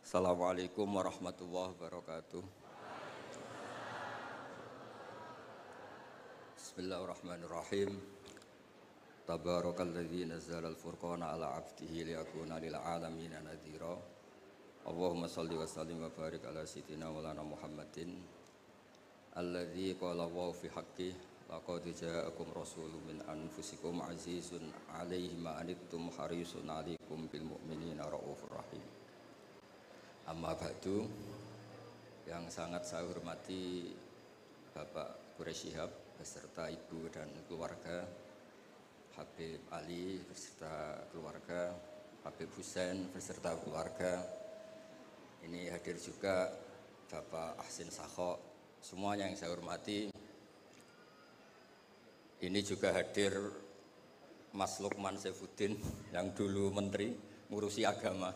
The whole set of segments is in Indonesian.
Assalamualaikum warahmatullahi wabarakatuh. Bismillahirrahmanirrahim. Tabarakalladzi nazzala al-furqana ala 'abdihi liyakuna lil 'alamin nadhira. Allahumma shalli wa sallim wa barik ala sayyidina maulana Muhammadin alladzi qala wa fi haqqi laqad ja'akum rasulun min anfusikum 'azizun 'alaihi ma anittum harisun 'alaikum bil mu'minina raufur rahim. Amma ba'du, yang sangat saya hormati Bapak Quraisy Shihab beserta Ibu dan keluarga, Habib Ali beserta keluarga, Habib Husain beserta keluarga. Ini hadir juga Bapak Ahsin Sakho, semuanya yang saya hormati. Ini juga hadir Mas Lukman Saifuddin yang dulu menteri ngurusi agama.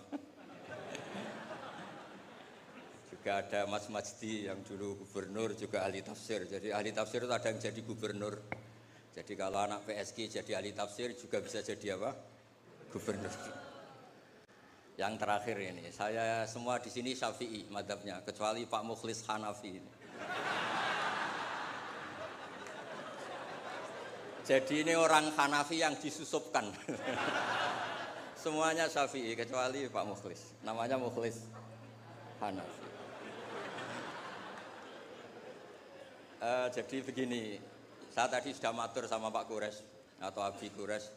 Juga ada Mas Majdi yang dulu gubernur, juga ahli tafsir. Jadi ahli tafsir itu ada yang jadi gubernur. Jadi kalau anak PSG jadi ahli tafsir juga bisa jadi apa? Gubernur. Yang terakhir ini, saya semua di sini Syafi'i madzhabnya, kecuali Pak Mukhlis Hanafi. Jadi ini orang Hanafi yang disusupkan. Semuanya Syafi'i kecuali Pak Mukhlis. Namanya Mukhlis Hanafi. Jadi begini, saya tadi sudah matur sama Pak Quraisy atau Abi Quraisy.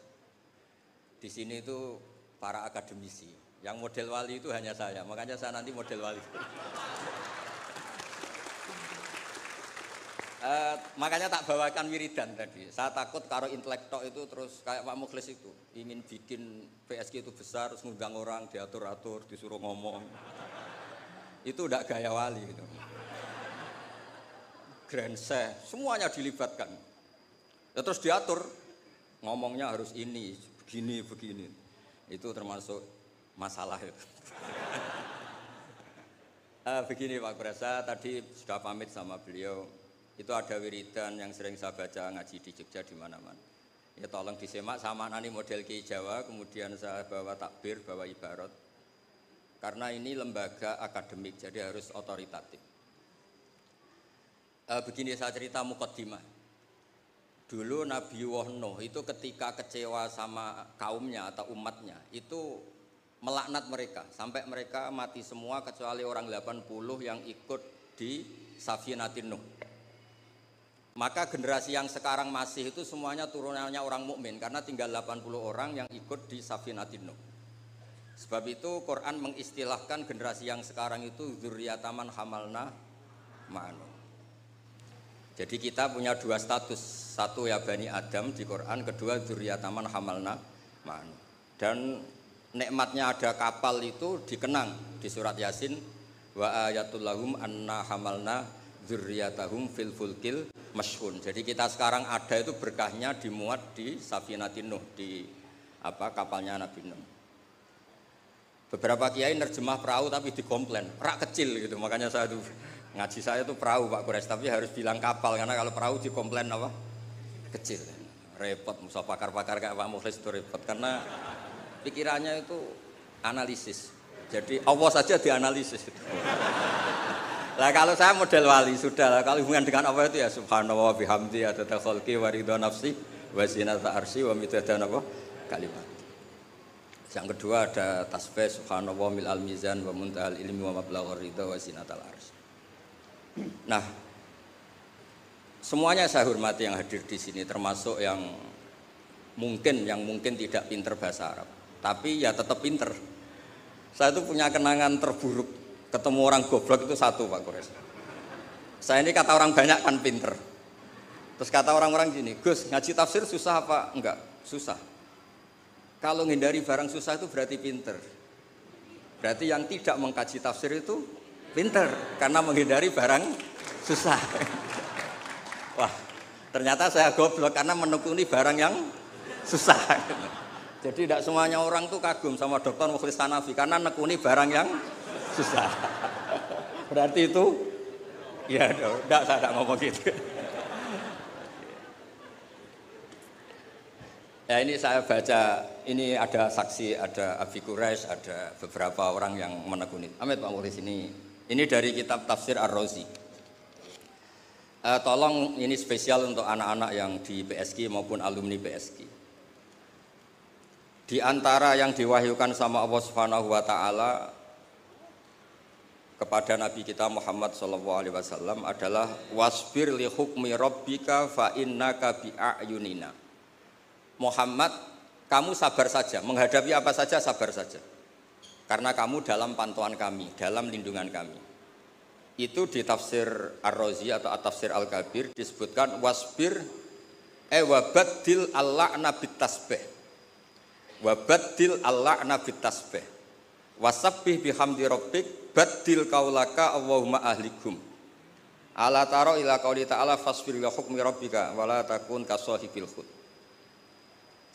Di sini itu para akademisi. Yang model wali itu hanya saya, makanya saya nanti model wali. Makanya tak bawakan wiridan tadi. Saya takut kalau intelektual itu terus kayak Pak Mukhlis itu ingin bikin PSG itu besar, terus ngundang orang diatur-atur, disuruh ngomong. Itu udah gaya wali gitu. Grand Sheikh, semuanya dilibatkan. Ya, terus diatur, ngomongnya harus ini, begini, begini. Itu termasuk masalah itu. Begini Pak Quraisy, tadi sudah pamit sama beliau. Itu ada wiridan yang sering saya baca ngaji di Jogja di mana-mana. Ya tolong disimak sama nani model Ki Jawa, kemudian saya bawa takbir, bawa ibarat. Karena ini lembaga akademik, jadi harus otoritatif. Begini saya cerita muqaddimah. Dulu Nabi Nuh itu ketika kecewa sama kaumnya atau umatnya, itu melaknat mereka sampai mereka mati semua kecuali orang 80 yang ikut di Safinatin Nuh. Maka generasi yang sekarang masih itu semuanya turunannya orang mukmin karena tinggal 80 orang yang ikut di Safinatin Nuh. Sebab itu Quran mengistilahkan generasi yang sekarang itu dzurriyyataman hamalna ma'anu. Jadi kita punya dua status, satu ya Bani Adam di Quran, kedua dzurriyyataman hamalna ma'anu. Dan nikmatnya ada kapal itu dikenang di surat Yasin, wa ayatul lahum anna hamalna dzurriyyatahum fil fulkil mashhun. Jadi kita sekarang ada itu berkahnya dimuat di Safinatin Nuh, di kapalnya Nabi Nuh. Beberapa kiai nerjemah perahu tapi dikomplain, rak kecil gitu. Makanya saya tuh ngaji saya itu perahu Pak Quraisy, tapi harus bilang kapal karena kalau perahu dikomplain apa? Kecil. Repot, musa pakar-pakar kayak Pak Mukhlis itu repot karena pikirannya itu analisis. Jadi Allah saja dianalisis. Lah kalau saya model wali sudah lah, kalau hubungan dengan Allah itu ya subhanallah wa bihamdi adada khalqi wa ridha nafsi wa zinata arsy wa midada apa kalimat. Yang kedua ada tasbih subhanallah mil al mizan wa muntahal ilmi wa mablaghur ridha wa zinatal arsy. Nah, semuanya saya hormati yang hadir di sini, termasuk yang mungkin tidak pinter bahasa Arab, tapi ya tetap pinter. Saya itu punya kenangan terburuk, ketemu orang goblok itu satu Pak Quraisy. Saya ini kata orang banyak kan pinter. Terus kata orang-orang gini, Gus ngaji tafsir susah apa? Enggak, susah. Kalau menghindari barang susah itu berarti pinter. Berarti yang tidak mengkaji tafsir itu pinter, karena menghindari barang susah. Wah, ternyata saya goblok karena menekuni barang yang susah. Jadi tidak semuanya orang tuh kagum sama Dr. Mukhlis Hanafi karena nekuni barang yang susah. Berarti itu, ya enggak, saya tidak ngomong gitu. Ya ini saya baca, ini ada saksi, ada Abi Quraisy, ada beberapa orang yang menekuni. Amit Pak Mukhlis ini dari kitab Tafsir Ar-Razi. Tolong ini spesial untuk anak-anak yang di PSG maupun alumni PSG. Di antara yang diwahyukan sama Allah Subhanahu wa taala kepada Nabi kita Muhammad SAW adalah wasbir li hukmi rabbika fa innaka bi a'yunina. Muhammad, kamu sabar saja, menghadapi apa saja sabar saja. Karena kamu dalam pantauan kami, dalam lindungan kami. Itu di tafsir Ar-Razi atau At-Tafsir Al-Kabir disebutkan wasbir wabaddil al-la'na bit-tasbih. Wabaddil al-la'na bit-tasbih. Wasabbih bihamdi rabbik baddil qaulaka Allahumma ahlikum. Ala taro ila qauli ta'ala fasbir li hukmi rabbika wala takun kasahibil khut.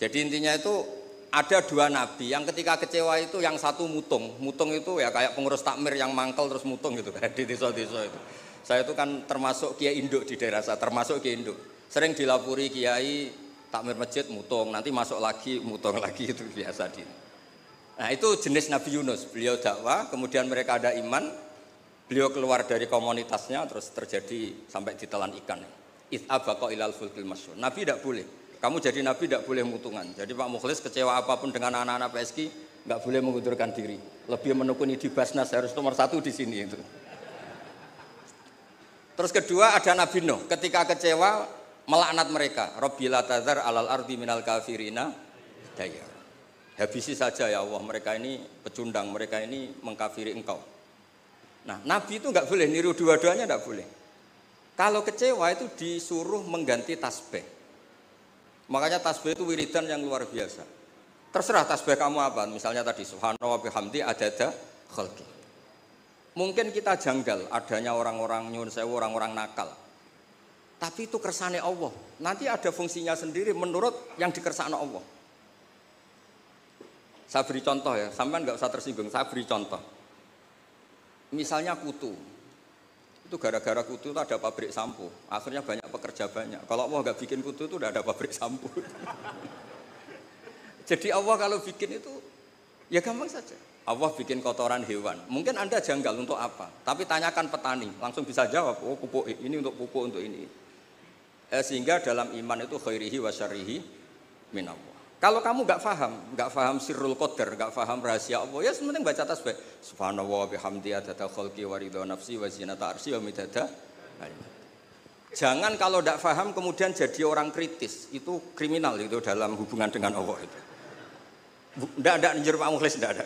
Jadi intinya itu ada dua nabi yang ketika kecewa itu yang satu mutung itu ya kayak pengurus takmir yang mangkel terus mutung gitu kan di desa-desa itu. Saya itu kan termasuk kiai induk di daerah saya, termasuk kiai induk. Sering dilapuri kiai takmir masjid mutung, nanti masuk lagi mutung lagi itu biasa di. Nah itu jenis Nabi Yunus, beliau dakwah, kemudian mereka ada iman, beliau keluar dari komunitasnya terus terjadi sampai ditelan ikan. It'abaqa ilal fulkil masyhur. Nabi tidak boleh. Kamu jadi nabi tidak boleh mutungan. Jadi Pak Mukhlis kecewa apapun dengan anak-anak PSG nggak boleh mengundurkan diri. Lebih menekuni di Basnas harus nomor 1 di sini itu. Terus kedua ada Nabi Nuh. Ketika kecewa melaknat mereka. Rabbi la tadzar alal ardi minal kafirina dayar. Habisi saja ya Allah. Mereka ini pecundang. Mereka ini mengkafiri engkau. Nah Nabi itu nggak boleh niru dua-duanya nggak boleh. Kalau kecewa itu disuruh mengganti tasbih. Makanya tasbih itu wiridan yang luar biasa. Terserah tasbih kamu apa. Misalnya tadi subhanallah bihamdi adada khalqi. Mungkin kita janggal adanya orang-orang nyuwun sewu, orang-orang nakal. Tapi itu kersane Allah. Nanti ada fungsinya sendiri menurut yang dikersane Allah. Saya beri contoh ya, sampean nggak usah tersinggung. Saya beri contoh. Misalnya kutu. Itu gara-gara kutu itu ada pabrik sampo, akhirnya banyak pekerja banyak. Kalau Allah nggak bikin kutu itu udah ada pabrik sampo. Jadi Allah kalau bikin itu ya gampang saja. Allah bikin kotoran hewan. Mungkin Anda janggal untuk apa? Tapi tanyakan petani, langsung bisa jawab. Oh pupuk ini untuk pupuk untuk ini. Sehingga dalam iman itu khairihi wa syarrihi minallah. Kalau kamu nggak paham sirrul qadar, nggak paham rahasia Allah, ya sementing baca tasbih. Subhanallah bihamdi adada khalqi wa ridha nafsi wa zinata arsy wa midada. Jangan kalau nggak paham kemudian jadi orang kritis, itu kriminal itu dalam hubungan dengan Allah itu. Ndak njur Pak Mukhlis ndak ada.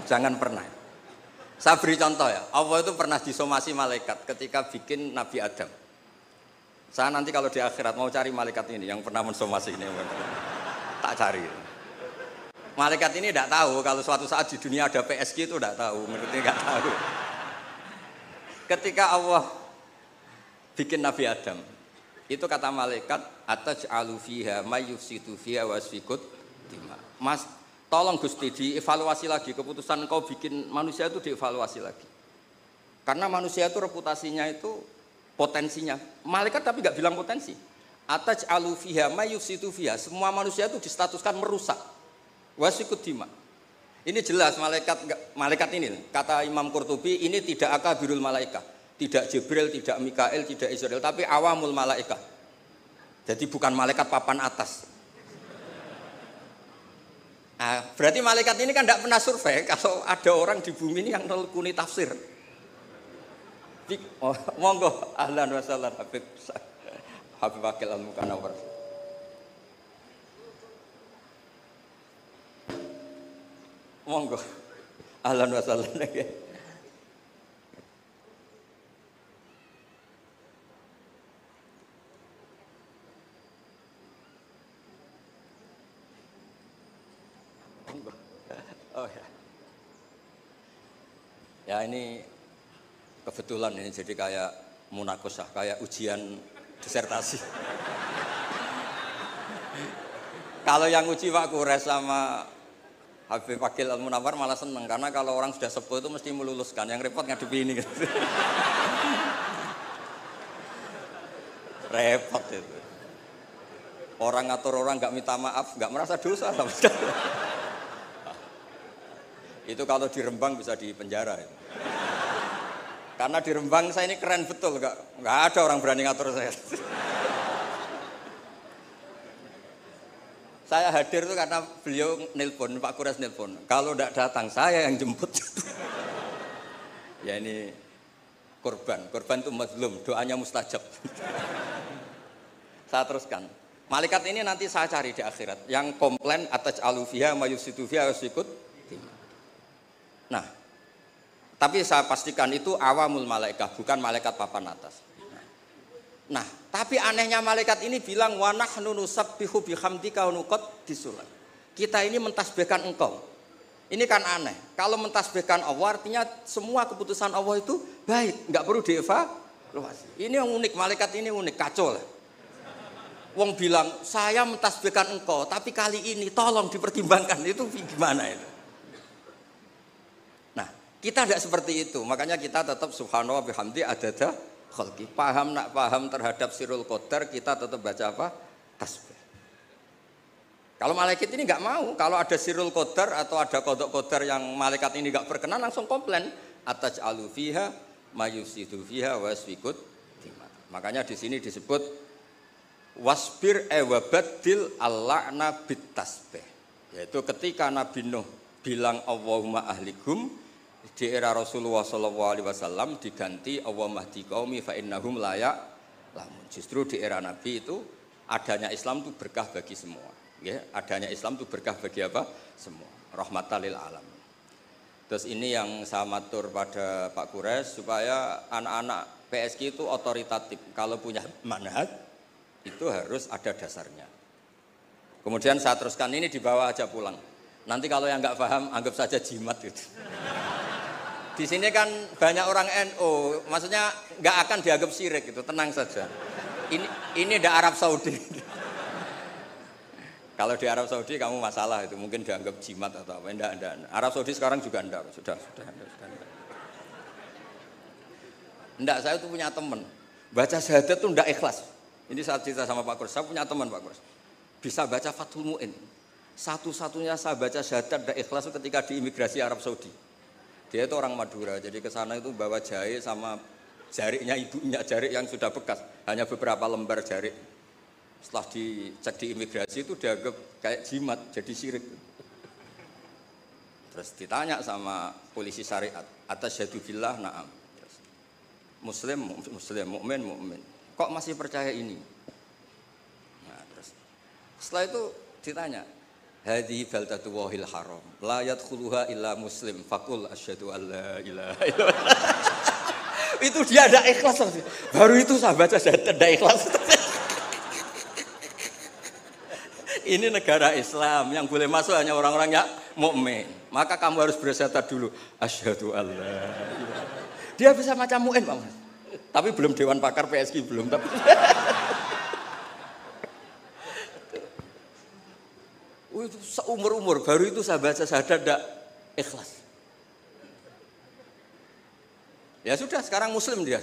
Jangan pernah. Saya beri contoh ya. Allah itu pernah disomasi malaikat ketika bikin Nabi Adam. Saya nanti kalau di akhirat mau cari malaikat ini yang pernah mensomasi ini. Tak cari. Malaikat ini tidak tahu kalau suatu saat di dunia ada PSG itu tidak tahu, menurutnya nggak tahu. Ketika Allah bikin Nabi Adam, itu kata malaikat ataj'alu fiha may yufsidu fiha wasfikut dima. Mas, tolong Gusti dievaluasi lagi keputusan kau bikin manusia itu dievaluasi lagi. Karena manusia itu reputasinya itu potensinya. Malaikat tapi nggak bilang potensi. Ataj'alu fiha may yufsidu fiha, semua manusia itu distatuskan merusak. Wasikut dima. Ini jelas malaikat ini kata Imam Qurtubi ini tidak akabirul malaikat, tidak Jibril, tidak Mikail, tidak Israel, tapi awamul malaikat. Jadi bukan malaikat papan atas. Nah, berarti malaikat ini kan tidak pernah survei kalau ada orang di bumi ini yang nelkuni tafsir. Oh, monggo ahlan wa sahlan Habib Wakil Al-Mukanawar. Monggo. Ahlan wa sahlan. Oh ya. Ya ini kebetulan ini jadi kayak munakosah, kayak ujian disertasi. Kalau yang uji Pak Quraisy sama Habib Wakil Al-Munawar malah seneng karena kalau orang sudah sepuh itu mesti meluluskan, yang repot ngadepi ini. Repot itu. Orang ngatur orang nggak minta maaf, nggak merasa dosa sama sekali. Itu kalau di Rembang bisa di penjara itu. Karena di Rembang saya ini keren betul, nggak ada orang berani ngatur saya. Saya hadir itu karena beliau nelpon, Pak Kures nelpon. Kalau tidak datang saya yang jemput. Ya ini korban itu mazlum, doanya mustajab. Saya teruskan. Malaikat ini nanti saya cari di akhirat. Yang komplain atas alufiha mayusitu fiha wasikut. Nah, tapi saya pastikan itu awamul malaikat, bukan malaikat papan atas. Nah, tapi anehnya malaikat ini bilang wa nahnu nusabbihu bihamdika wa nuqaddisuh. Kita ini mentasbihkan engkau. Ini kan aneh. Kalau mentasbihkan Allah artinya semua keputusan Allah itu baik, enggak perlu dievaluasi. Ini yang unik, malaikat ini unik, kacau lah. Wong bilang, "Saya mentasbihkan engkau, tapi kali ini tolong dipertimbangkan." Itu gimana itu? Nah, kita tidak seperti itu. Makanya kita tetap subhanallah bihamdi adada khalqi. Paham terhadap sirul qadar, kita tetap baca apa? Tasbih. Kalau malaikat ini enggak mau, kalau ada sirul qadar atau ada qadha qadar yang malaikat ini enggak berkenan langsung komplain. Ataj'alu fiha mayusidu fiha wasfikut. Makanya di sini disebut wasbir wabaddil al-la'na bit-tasbih. Yaitu ketika Nabi Nuh bilang Allahumma ahlikum di era Rasulullah SAW diganti Allahumma hdi qaumi fa innahum la ya'lamun. Justru di era Nabi itu adanya Islam itu berkah bagi semua. Ya, adanya Islam itu berkah bagi apa? Semua. Rahmatan lil alamin. Terus ini yang saya matur pada Pak Kures supaya anak-anak PSG itu otoritatif. Kalau punya manhaj itu harus ada dasarnya. Kemudian saya teruskan ini dibawa aja pulang. Nanti kalau yang nggak paham anggap saja jimat itu. Di sini kan banyak orang NU, maksudnya nggak akan dianggap syirik itu, tenang saja. Ini ada Arab Saudi. Kalau di Arab Saudi kamu masalah itu mungkin dianggap jimat atau apa? Enggak. Arab Saudi sekarang juga enggak, sudah. Enggak, saya tuh punya teman baca syahadat tuh enggak ikhlas. Ini saat cerita sama Pak Kurs, saya punya teman Pak Kurs, bisa baca Fathul Mu'in. Satu-satunya saya baca syahadat dan ikhlas ketika di imigrasi Arab Saudi. Dia itu orang Madura, jadi ke sana itu bawa jahe sama jariknya ibunya, jarik yang sudah bekas, hanya beberapa lembar jarik. Setelah dicek di imigrasi itu dianggap kayak jimat, jadi syirik. Terus ditanya sama polisi syariat, atasyhadu billah, na'am. Muslim, mukmin. Kok masih percaya ini? Nah, terus setelah itu ditanya, hadhi baldatu wahil haram, la yadkhuluha illa muslim, faqul asyhadu alla ilaha illallah. Itu dia ada ikhlas. Baru itu saya baca syahadat ada ikhlas. Ini negara Islam yang boleh masuk hanya orang-orang yang mukmin. Maka kamu harus bersyahadat dulu, asyhadu alla. Dia bisa macam mu'in, Pak Mas. Tapi belum Dewan Pakar PSG belum. Tapi itu seumur-umur baru itu saya baca syahadat tidak ikhlas. Ya sudah, sekarang Muslim dia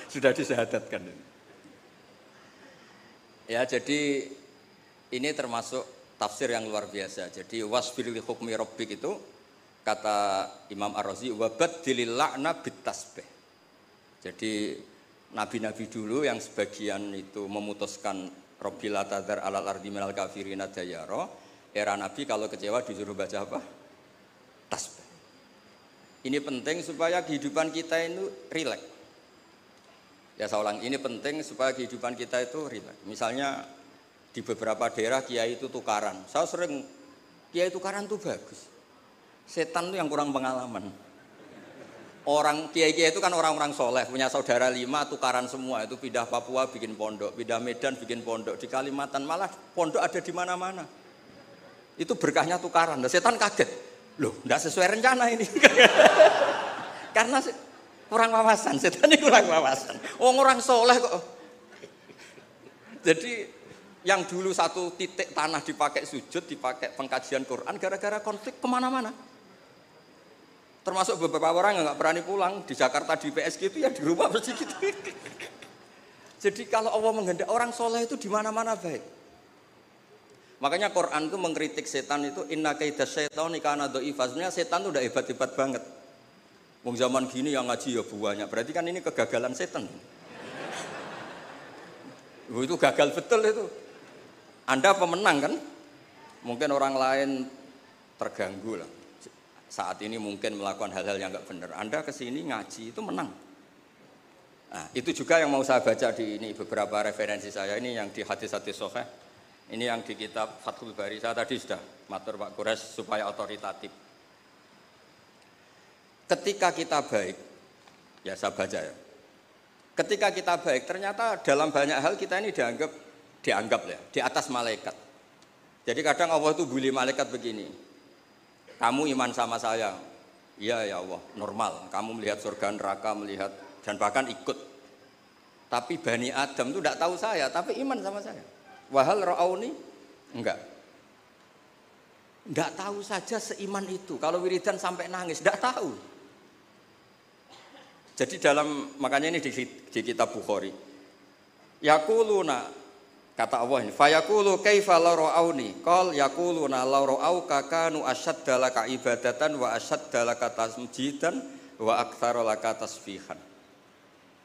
sudah disyahadatkan. Ya jadi ini termasuk tafsir yang luar biasa. Jadi wasbir li hukmi rabbik itu kata Imam Ar-Razi wabaddilil la'na bit-tasbih. Jadi nabi-nabi dulu yang sebagian itu memutuskan Rabbil atadzar alal ardi minal kafirina dayara, era nabi kalau kecewa disuruh baca apa? Tasbih. Ini penting supaya kehidupan kita itu rileks. Ya saya ulang, ini penting supaya kehidupan kita itu rileks. Misalnya di beberapa daerah kiai itu tukaran. Saya sering kiai tukaran itu bagus. Setan itu yang kurang pengalaman. Orang kiai-kiai itu kan orang-orang soleh, punya saudara 5 tukaran semua, itu pindah Papua bikin pondok, pindah Medan bikin pondok, di Kalimantan malah pondok ada di mana-mana. Itu berkahnya tukaran. Nah, setan kaget, loh, tidak sesuai rencana ini. Karena kurang wawasan, setan ini kurang wawasan. Orang soleh kok. Jadi yang dulu satu titik tanah dipakai sujud, dipakai pengkajian Quran, gara-gara konflik kemana-mana. Termasuk beberapa orang yang nggak berani pulang di Jakarta di PSG itu ya di rumah mesti gitu. Jadi kalau Allah menghendaki orang soleh itu di mana-mana baik. Makanya Quran itu mengkritik setan itu inna kaida syaitani kana dhaifa. Sebenarnya setan itu udah hebat-hebat banget. Wong zaman gini yang ngaji ya banyak. Berarti kan ini kegagalan setan. Itu gagal betul itu. Anda pemenang kan? Mungkin orang lain terganggu lah. Saat ini mungkin melakukan hal-hal yang enggak benar. Anda kesini ngaji itu menang. Nah, itu juga yang mau saya baca di ini beberapa referensi saya ini yang di hadis-hadis sahih. Ini yang di kitab Fathul Bari. Saya tadi sudah matur Pak Kures supaya otoritatif. Ketika kita baik, ya saya baca ya. Ketika kita baik, ternyata dalam banyak hal kita ini dianggap ya di atas malaikat. Jadi kadang Allah itu bully malaikat begini. Kamu iman sama saya. Iya ya Allah, normal. Kamu melihat surga neraka, melihat dan bahkan ikut. Tapi Bani Adam itu tidak tahu saya, tapi iman sama saya. Wahal ra'auni? Enggak tahu saja seiman itu. Kalau wiridan sampai nangis, enggak tahu. Jadi makanya ini di kitab Bukhari. Yaquluna, kata Allah ini, fayaqulu kaifa la ra'auni? Qal yaquluna la ra'auka kanu ashadda laka ibadatan wa ashadda laka tasjidan wa aktsara laka tasbihan.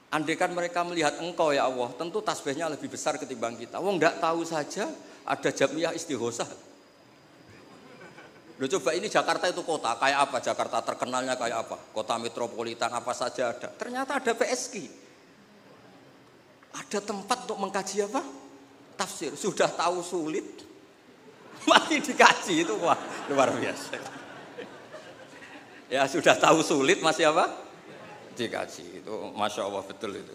Andaikan mereka melihat engkau ya Allah, tentu tasbihnya lebih besar ketimbang kita. Wong enggak tahu saja ada jamiyah istighosah. Loh coba ini Jakarta itu kota, kayak apa Jakarta terkenalnya kayak apa? Kota metropolitan apa saja ada. Ternyata ada PSG. Ada tempat untuk mengkaji apa? Tafsir. Sudah tahu sulit, masih dikaji itu wah luar biasa. Ya sudah tahu sulit masih apa? Dikaji itu masya Allah betul itu.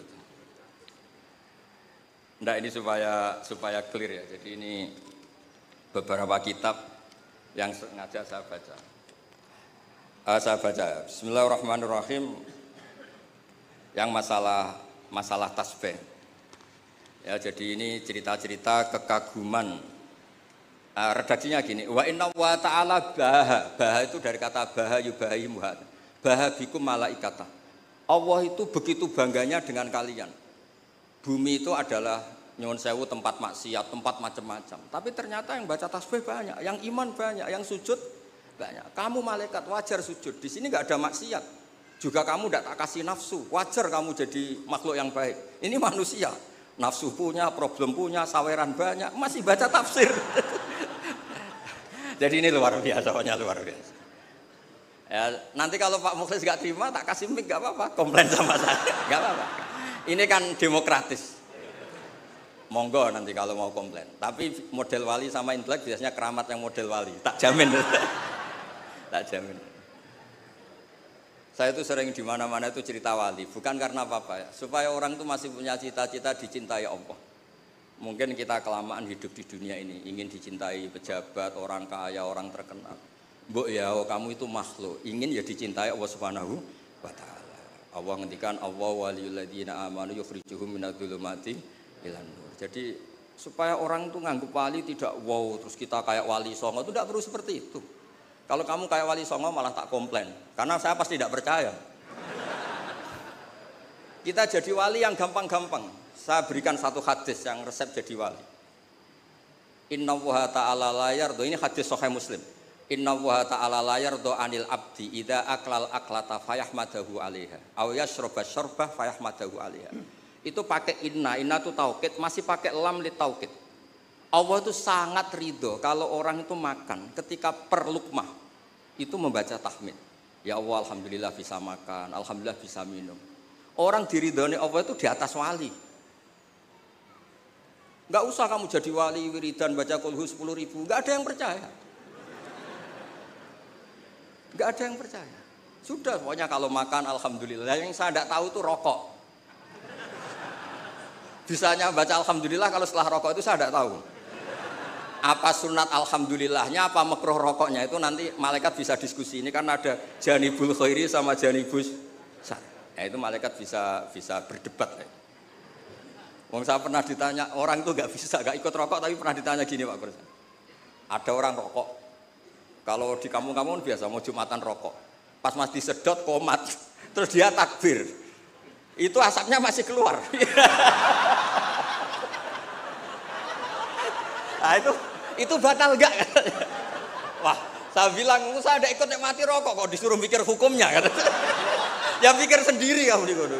Nah ini supaya clear ya. Jadi ini beberapa kitab yang sengaja saya baca. Bismillahirrahmanirrahim. Yang masalah tasbih. Ya jadi ini cerita-cerita kekaguman. Redaksinya gini. Wa inna wa ta'ala baha itu dari kata baha yubahi muhad. Baha bikum malaikata. Allah itu begitu bangganya dengan kalian. Bumi itu adalah nyuwun sewu tempat maksiat, tempat macam-macam. Tapi ternyata yang baca tasbih banyak, yang iman banyak, yang sujud banyak. Kamu malaikat wajar sujud. Di sini nggak ada maksiat. Juga kamu tidak tak kasih nafsu. Wajar kamu jadi makhluk yang baik. Ini manusia. Nafsu punya, problem punya, saweran banyak, masih baca tafsir. Jadi ini luar biasa, pokoknya luar biasa. Ya, nanti kalau Pak Mukhlis nggak terima, tak kasih mic nggak apa-apa, komplain sama saya, nggak apa-apa. Ini kan demokratis. Monggo nanti kalau mau komplain. Tapi model wali sama intelek biasanya keramat yang model wali, tak jamin. Tak jamin. Saya itu sering di mana-mana itu cerita wali, bukan karena apa-apa ya, supaya orang itu masih punya cita-cita dicintai Allah. Mungkin kita kelamaan hidup di dunia ini, ingin dicintai pejabat, orang kaya, orang terkenal. Mbok ya, kamu itu makhluk, ingin ya dicintai Allah Subhanahu wa taala. Allah ngendikan Allah waliyul ladzina amanu yukhrijuhum minadz-dzulumati ilan nur. Jadi supaya orang itu nganggep wali tidak wow, terus kita kayak wali songo itu tidak perlu seperti itu. Kalau kamu kayak wali songo malah tak komplain, karena saya pasti tidak percaya. Kita jadi wali yang gampang-gampang. Saya berikan satu hadis yang resep jadi wali. Innallaha ta'ala la yardo, ini hadis Sahih Muslim. Innallaha ta'ala la yardo anil abdi idza aklal aklata fayahmadahu 'alaiha aw yashraба syarbah fayahmadahu 'alaiha. Itu pakai inna itu taukid, masih pakai lam li taukid. Allah itu sangat ridho kalau orang itu makan ketika per lukmah itu membaca tahmid. Ya Allah, alhamdulillah bisa makan, alhamdulillah bisa minum. Orang diridhoni Allah itu di atas wali. Enggak usah kamu jadi wali wiridan baca kulhu 10.000, enggak ada yang percaya. Enggak ada yang percaya. Sudah, pokoknya kalau makan alhamdulillah. Yang saya tidak tahu itu rokok. Bisanya baca alhamdulillah kalau setelah rokok itu saya tidak tahu. Apa sunat alhamdulillahnya, apa makruh rokoknya itu nanti malaikat bisa diskusi. Ini kan ada janibul khairi sama janibus syarr. Ya, itu malaikat bisa berdebat. Ya. Wong saya pernah ditanya, orang itu nggak ikut rokok, tapi pernah ditanya gini Pak Kursa. Ada orang rokok. Kalau di kampung-kampung biasa mau Jumatan rokok. Pas mas disedot komat, terus dia takbir. Itu asapnya masih keluar. Nah itu batal enggak? Wah, saya bilang saya ada ikut nikmati rokok kok disuruh mikir hukumnya kan. Ya pikir sendiri kamu di kono.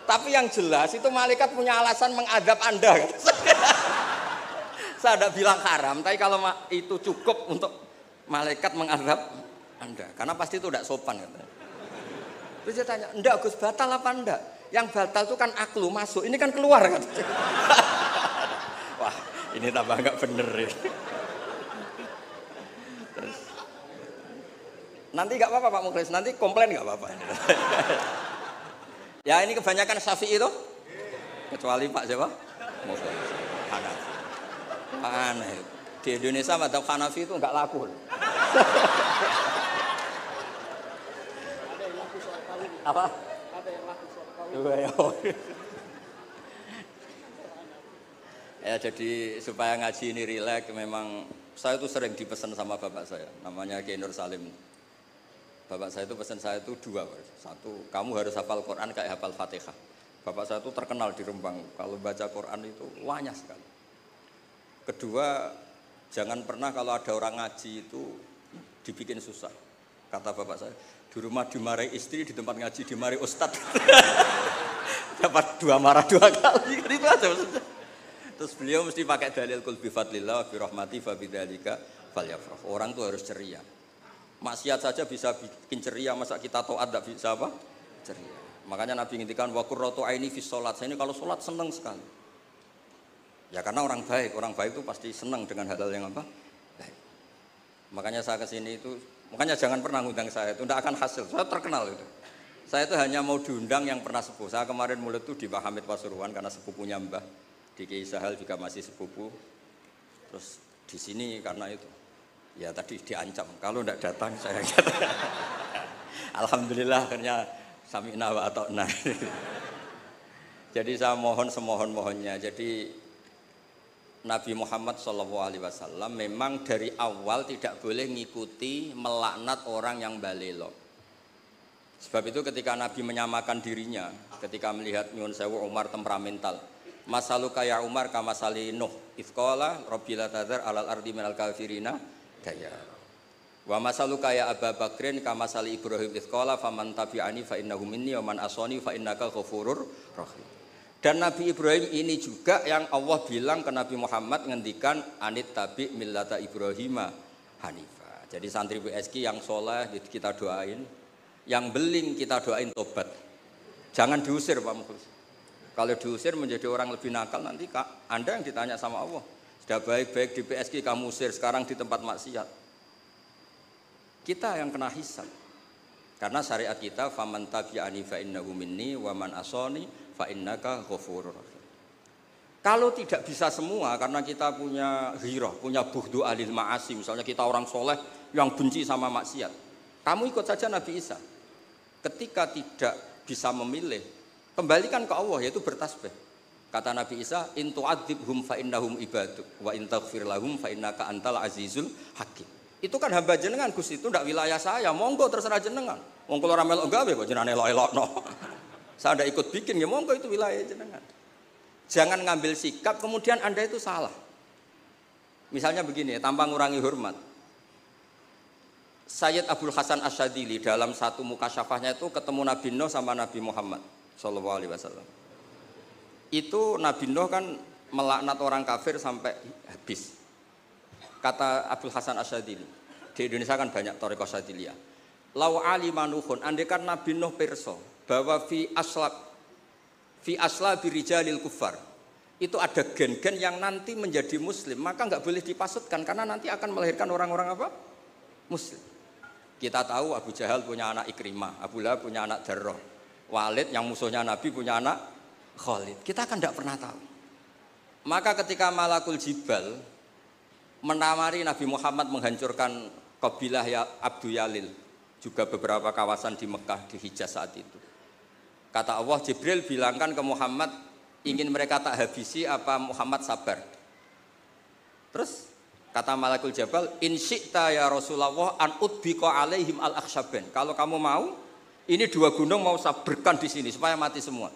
Tapi yang jelas itu malaikat punya alasan mengadab Anda. Saya tidak bilang haram, tapi kalau itu cukup untuk malaikat mengadab Anda, karena pasti itu tidak sopan. Terus dia tanya, enggak Gus, batal apa enggak? Yang batal itu kan aklu masuk, ini kan keluar kan? Wah, ini tambah enggak bener ya. Terus, nanti enggak apa-apa Pak Mukhlis, nanti komplain enggak apa-apa. Ya ini kebanyakan Syafi'i itu, kecuali Pak siapa? Mukhlis. Hanafi. Aneh. Di Indonesia madzhab Hanafi itu enggak laku. Apa? Ada yang laku soal kawin. Ya jadi supaya ngaji ini rileks, memang saya itu sering dipesan sama bapak saya, namanya Kiai Nur Salim. Bapak saya itu pesan saya itu dua, satu kamu harus hafal Quran kayak hafal Fatihah. Bapak saya itu terkenal di Rembang, kalau baca Quran itu wanyah sekali. Kedua, jangan pernah kalau ada orang ngaji itu dibikin susah. Kata bapak saya, di rumah dimarahi istri, di tempat ngaji dimarahi ustadz. Dapat dua marah dua kali, itu aja maksudnya. Terus beliau mesti pakai dalil kul bi fadlillah bi rahmati fa bidzalika falyafrah. Orang tuh harus ceria. Maksiat saja bisa bikin ceria, masa kita taat enggak bisa apa? Ceria. Makanya Nabi ngintikan wa qurratu aini fi shalat. Saya ini kalau salat senang sekali. Ya karena orang baik itu pasti senang dengan hal-hal yang apa? Baik. Makanya saya ke sini itu, makanya jangan pernah ngundang saya, itu tidak akan hasil. Saya terkenal itu. Saya itu hanya mau diundang yang pernah sepuh. Saya kemarin mulut itu di Pak Hamid Pasuruan karena sepupunya Mbah. Di Kiai Sahal juga masih sepupu. Terus di sini karena itu. Ya tadi diancam, kalau tidak datang saya kata. Alhamdulillah akhirnya sami'na wa ata'na. Jadi saya mohon semohon-mohonnya. Jadi Nabi Muhammad SAW memang dari awal tidak boleh ngikuti melaknat orang yang balelo. Sebab itu ketika Nabi menyamakan dirinya, ketika melihat nyun sewu Umar temperamental, masaluka ya Umar kamasali Nuh, ifqala Rabbil tadzar alal ardi minal kafirina daya. Wa masaluka ya Abu Bakrin kamasali Ibrahim ifqala faman tabi'ani fa innahu minni wa man asani fa innaka ghafurur rahim. Dan Nabi Ibrahim ini juga yang Allah bilang ke Nabi Muhammad ngendikan anit tabi millata Ibrahima hanifa. Jadi santri PSK yang soleh kita doain, yang beling kita doain tobat. Jangan diusir Pak Mukhlis. Kalau diusir menjadi orang lebih nakal, nanti Anda yang ditanya sama Allah. Sudah baik-baik di PSK kamu usir, sekarang di tempat maksiat. Kita yang kena hisab. Karena syariat kita faman tabi'ani fa innahu minni wa man asani fa innaka ghafurur rahim. Kalau tidak bisa semua karena kita punya ghirah, punya bughdu alil ma'asi, misalnya kita orang soleh yang benci sama maksiat. Kamu ikut saja Nabi Isa. Ketika tidak bisa memilih, kembalikan ke Allah, yaitu bertasbih. Kata Nabi Isa, in tu'adzibhum fa innahum ibaduk wa in taghfir lahum fa innaka antal azizul hakim. Itu kan hamba jenengan, Gus, itu ndak wilayah saya. Monggo terserah jenengan. Wong kula ora melok gawe kok jenengan elok-elokno. Saya ndak ikut bikin, ya monggo itu wilayah jenengan. Jangan ngambil sikap kemudian Anda itu salah. Misalnya begini, tanpa ngurangi hormat. Sayyid Abdul Hasan Asyadili dalam satu mukasyafahnya itu ketemu Nabi Nuh sama Nabi Muhammad sallallahu alaihi wasallam. Itu Nabi Nuh kan melaknat orang kafir sampai habis. Kata Abdul Hasan Asyadili, di Indonesia kan banyak thariqah Asyadiliyah. Lau alima Nuhun, andaikan Nabi Nuh pirsa bahwa fi asla birijalil kufar itu ada gen-gen yang nanti menjadi muslim, maka enggak boleh dipasutkan karena nanti akan melahirkan orang-orang apa? Muslim. Kita tahu Abu Jahal punya anak Ikrimah, Abu Lahab punya anak Darrah, Walid yang musuhnya Nabi punya anak Khalid. Kita kan tidak pernah tahu. Maka ketika Malakul Jibal menamari Nabi Muhammad menghancurkan kabilah ya Abdu Yalil, juga beberapa kawasan di Mekah, di Hijaz saat itu. Kata Allah, Jibril bilangkan ke Muhammad, ingin mereka tak habisi apa Muhammad sabar. Terus kata Malakul Jabal, in syi'ta ya Rasulullah an udbiqa alaihim al-akhsyaben. Kalau kamu mau, Ini 2 gunung mau sabrkan di sini supaya mati semua.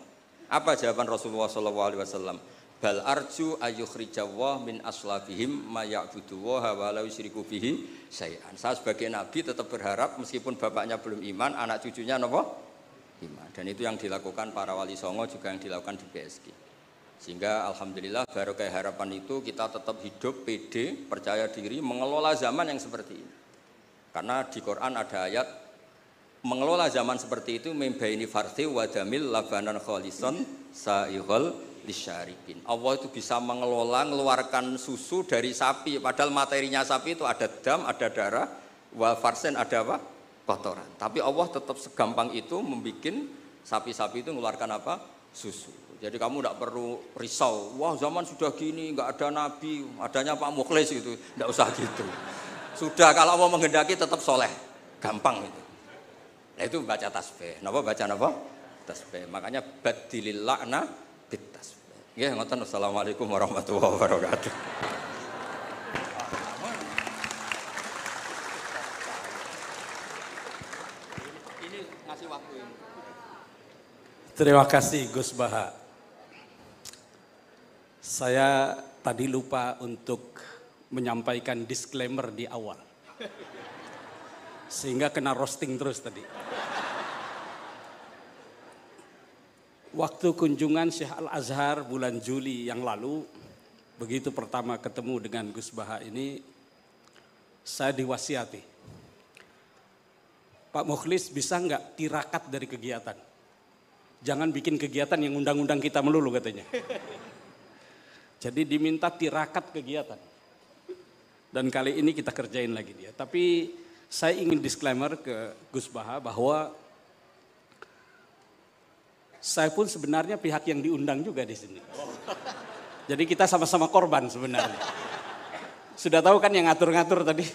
Apa jawaban Rasulullah SAW? Bal arju ayyukhrijawah min aslabihim ma ya'budu wa la yusyriku bihi syai'an. Saya sebagai nabi tetap berharap meskipun bapaknya belum iman, anak cucunya napa? Iman. Dan itu yang dilakukan para wali songo, juga yang dilakukan di PSG. Sehingga alhamdulillah barokah harapan itu kita tetap hidup pede, percaya diri mengelola zaman yang seperti ini. Karena di Quran ada ayat mengelola zaman seperti itu membaini farthi wadamil labanan kholison saihol lisyaribin. Allah itu bisa mengelola, mengeluarkan susu dari sapi, padahal materinya sapi itu ada dam, ada darah, wal farsen ada apa? Kotoran. Tapi Allah tetap segampang itu membuat sapi-sapi itu mengeluarkan apa? Susu. Jadi kamu tidak perlu risau, wah zaman sudah gini, nggak ada nabi, adanya Pak Mukhlis itu, tidak usah gitu. Sudah kalau Allah menghendaki tetap soleh, gampang itu. Nah itu baca tasbih. Napa baca napa? Tasbih. Makanya badilil la'na bit tasbih. Nggih ngoten. Assalamualaikum warahmatullahi wabarakatuh. Ini ngasih waktu ini. Terima kasih Gus Baha. Saya tadi lupa untuk menyampaikan disclaimer di awal. Sehingga kena roasting terus tadi. Waktu kunjungan Syekh Al-Azhar bulan Juli yang lalu, begitu pertama ketemu dengan Gus Baha ini, saya diwasiati. Pak Mukhlis bisa nggak tirakat dari kegiatan? Jangan bikin kegiatan yang undang-undang kita melulu katanya. Jadi diminta tirakat kegiatan. Dan kali ini kita kerjain lagi dia. Tapi saya ingin disclaimer ke Gus Baha bahwa saya pun sebenarnya pihak yang diundang juga di sini. Jadi kita sama-sama korban sebenarnya. Sudah tahu kan yang ngatur-ngatur tadi?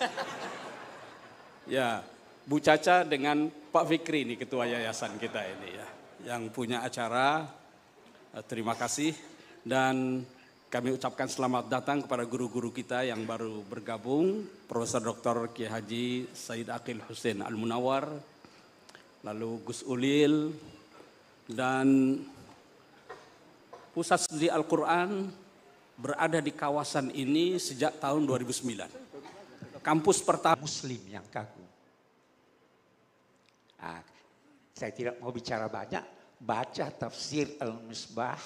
Ya, Bu Caca dengan Pak Fikri ini ketua yayasan kita ini ya. Yang punya acara, terima kasih. Dan kami ucapkan selamat datang kepada guru-guru kita yang baru bergabung. Profesor Dr. Kiai Haji Said Aqil Hussein Al-Munawar. Lalu Gus Ulil. Dan Pusat Studi Al-Quran berada di kawasan ini sejak tahun 2009. Kampus pertama Muslim yang kaku. Nah, saya tidak mau bicara banyak, baca tafsir Al-Misbah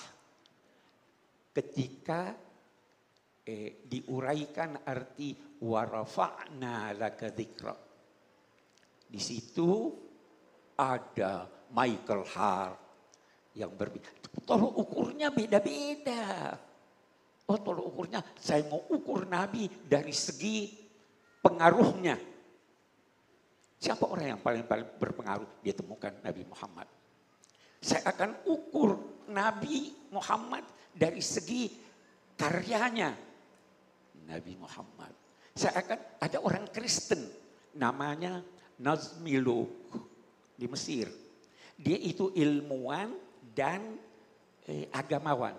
ketika diuraikan arti warafa'na laka dzikra. Di situ ada Michael Hart yang berbeda. Tolong ukurnya beda-beda. Oh tolong ukurnya, saya mau ukur Nabi dari segi pengaruhnya. Siapa orang yang paling berpengaruh? Dia temukan Nabi Muhammad. Saya akan ukur Nabi Muhammad dari segi karyanya. Nabi Muhammad. Saya akan, ada orang Kristen namanya Nazmiluk di Mesir. Dia itu ilmuwan dan agamawan.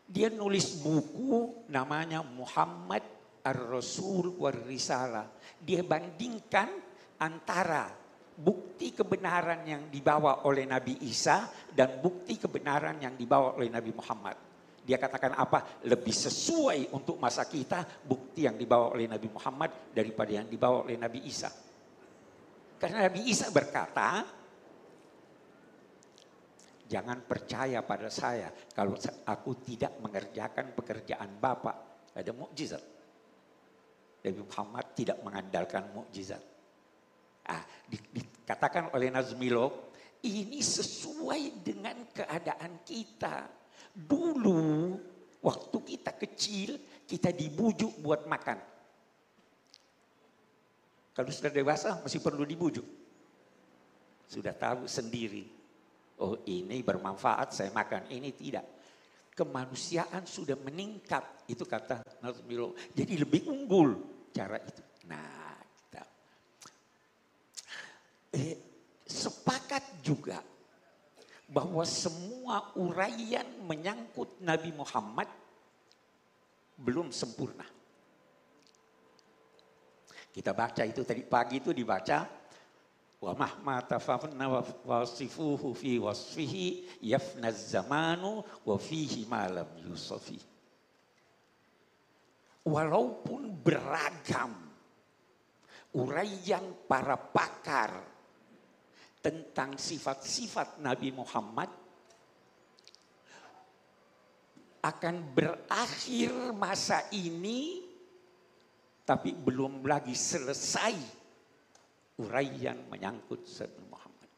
Dia nulis buku namanya Muhammad Ar-Rasul War-Risalah. Dia bandingkan antara bukti kebenaran yang dibawa oleh Nabi Isa dan bukti kebenaran yang dibawa oleh Nabi Muhammad. Dia katakan apa? Lebih sesuai untuk masa kita bukti yang dibawa oleh Nabi Muhammad daripada yang dibawa oleh Nabi Isa. Karena Nabi Isa berkata, jangan percaya pada saya kalau aku tidak mengerjakan pekerjaan Bapa. Ada mukjizat. Nabi Muhammad tidak mengandalkan mukjizat. Dikatakan oleh Nazmilok, ini sesuai dengan keadaan kita. Dulu waktu kita kecil, kita dibujuk buat makan. Kalau sudah dewasa masih perlu dibujuk. Sudah tahu sendiri. Oh ini bermanfaat saya makan, ini tidak. Kemanusiaan sudah meningkat, itu kata Nazmilok. Jadi lebih unggul cara itu. Nah, kita sepakat juga bahwa semua uraian menyangkut Nabi Muhammad belum sempurna. Kita baca itu tadi pagi itu dibaca Wa mahma tafafna wasifuhu fi wasfihi yafna zamanu wa fihi malam yusofi. Walaupun beragam uraian para pakar tentang sifat-sifat Nabi Muhammad, akan berakhir masa ini tapi belum lagi selesai uraian menyangkut Sayyidina Muhammad.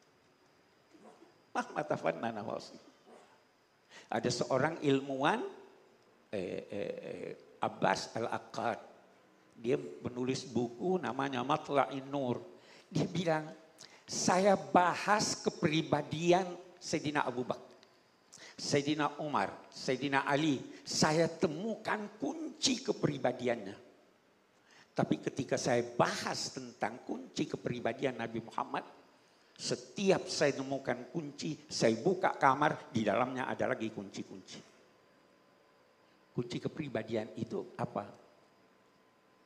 Ada seorang ilmuwan Abbas Al-Aqad, dia menulis buku namanya Matla'in Nur. Dia bilang, saya bahas kepribadian Sayyidina Abu Bakar, Sayyidina Umar, Sayyidina Ali. Saya temukan kunci kepribadiannya. Tapi ketika saya bahas tentang kunci kepribadian Nabi Muhammad, setiap saya temukan kunci, saya buka kamar, di dalamnya ada lagi kunci-kunci. Kunci kepribadian itu apa?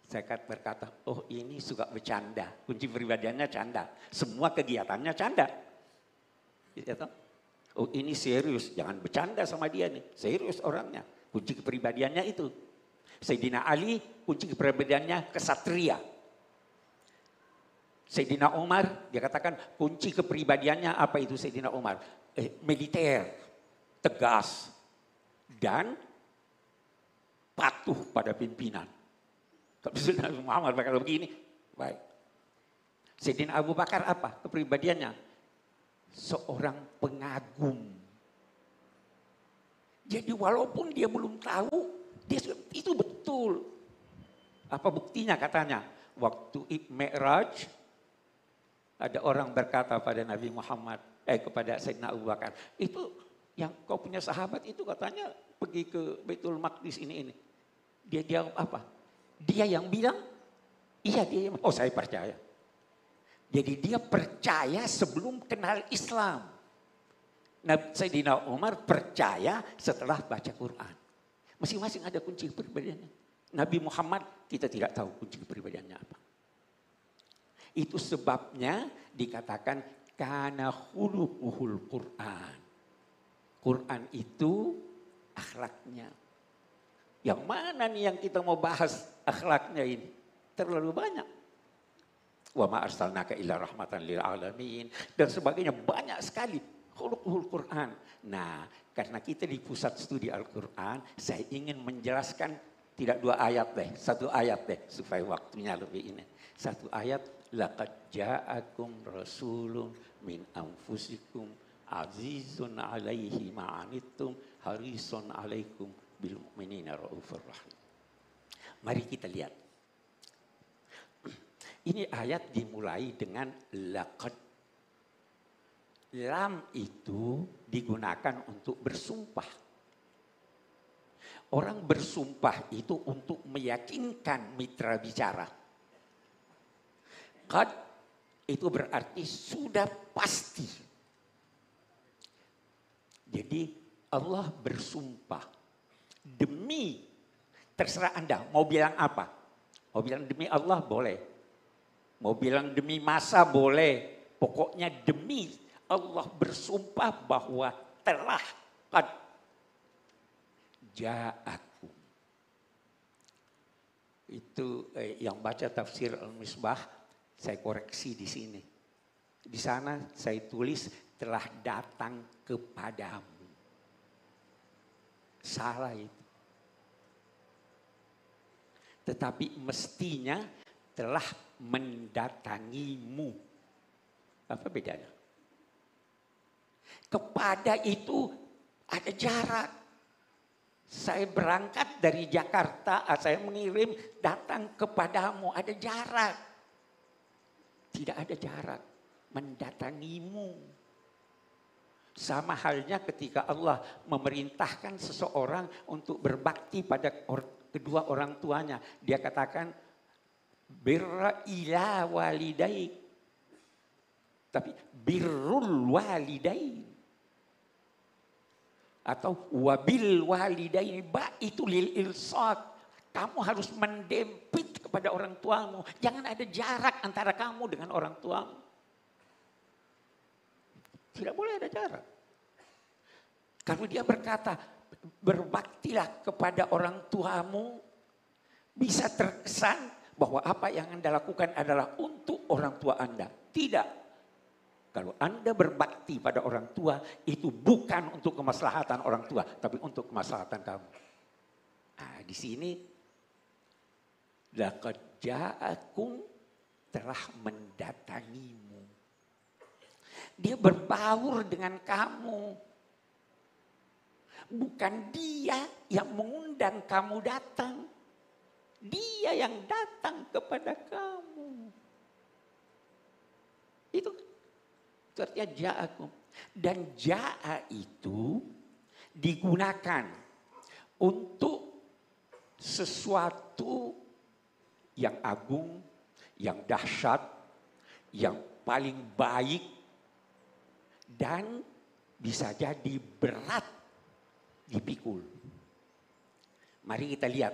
Saya berkata, oh ini suka bercanda. Kunci kepribadiannya canda. Semua kegiatannya canda. Oh ini serius, jangan bercanda sama dia nih. Serius orangnya. Kunci kepribadiannya itu. Sayyidina Ali, kunci kepribadiannya kesatria. Sayyidina Umar, dia katakan kunci kepribadiannya apa itu Sayyidina Umar? Militer, tegas, dan patuh pada pimpinan. Tapi Sayyidina Muhammad berkata begini, baik. Sayyidina Abu Bakar apa kepribadiannya? Seorang pengagum. Jadi walaupun dia belum tahu, dia itu betul. Apa buktinya katanya? Waktu Mi'raj, ada orang berkata pada Nabi Muhammad, kepada Sayyidina Abu Bakar, itu yang kau punya sahabat itu katanya pergi ke Baitul Maqdis ini. Dia apa? Dia yang bilang, iya dia yang, oh saya percaya. Jadi dia percaya sebelum kenal Islam. Sayyidina Umar percaya setelah baca Quran. Masing-masing ada kunci kepribadiannya. Nabi Muhammad kita tidak tahu kunci kepribadiannya apa. Itu sebabnya dikatakan kana khuluquhul Quran. Quran itu akhlaknya. Yang mana nih yang kita mau bahas akhlaknya ini? Terlalu banyak. Wa ma arsalnaka illa rahmatan lil alamin dan sebagainya, banyak sekali khuluquhul Quran. Nah, karena kita di pusat studi Al-Quran, saya ingin menjelaskan tidak 2 ayat deh, 1 ayat deh supaya waktunya lebih ini. 1 ayat, laqad ja'akum rasulun min anfusikum azizun 'alaihi ma'anittum harisun 'alaikum bil mu'minina raufur rahim. Mari kita lihat. Ini ayat dimulai dengan laqad. Lam itu digunakan untuk bersumpah. Orang bersumpah itu untuk meyakinkan mitra bicara. Qad itu berarti sudah pasti. Jadi Allah bersumpah demi, terserah Anda mau bilang apa. Mau bilang demi Allah boleh. Mau bilang demi masa boleh. Pokoknya demi Allah bersumpah bahwa telah qad ja'akum. Itu yang baca tafsir Al-Misbah, saya koreksi di sini. Di sana saya tulis telah datang kepadamu. Salah itu. Tetapi mestinya telah mendatangimu. Apa bedanya? Kepada itu ada jarak. Saya berangkat dari Jakarta, saya mengirim datang kepadamu, ada jarak. Tidak ada jarak, mendatangimu. Sama halnya ketika Allah memerintahkan seseorang untuk berbakti pada kedua orang tuanya. Dia katakan, birra ila walidaik. Tapi birrul walidain. Atau wabil walidaini, ba itu lil ilsaq. Kamu harus mendempit kepada orang tuamu. Jangan ada jarak antara kamu dengan orang tuamu. Tidak boleh ada jarak. Kalau dia berkata, berbaktilah kepada orang tuamu, bisa terkesan bahwa apa yang Anda lakukan adalah untuk orang tua Anda. Tidak. Kalau Anda berbakti pada orang tua, itu bukan untuk kemaslahatan orang tua, tapi untuk kemaslahatan kamu. Nah, di sini, laqad ja'akum, telah mendatangimu. Dia berbaur dengan kamu. Bukan dia yang mengundang kamu datang. Dia yang datang kepada kamu. Itu artinya ja'akum. Dan ja'a itu digunakan untuk sesuatu yang agung, yang dahsyat, yang paling baik, dan bisa jadi berat dipikul. Mari kita lihat.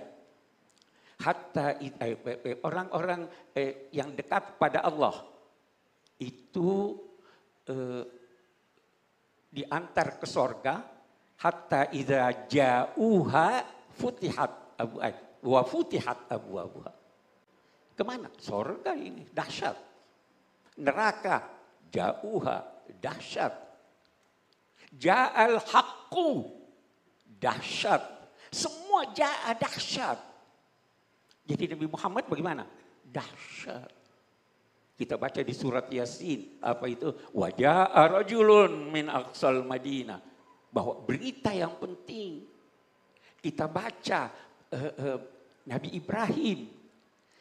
Hatta orang-orang yang dekat pada Allah itu diantar ke sorga. Hatta idza ja'uha futihat abwabuha. Kemana? Sorga ini dahsyat. Neraka ja'uha dahsyat. Ja'al haqqu dahsyat. Semua ja'a dahsyat. Jadi Nabi Muhammad bagaimana? Dahsyat. Kita baca di surat Yasin. Apa itu? Wa ja'a rajulun min aqsal Madinah. Bahwa berita yang penting. Kita baca Nabi Ibrahim.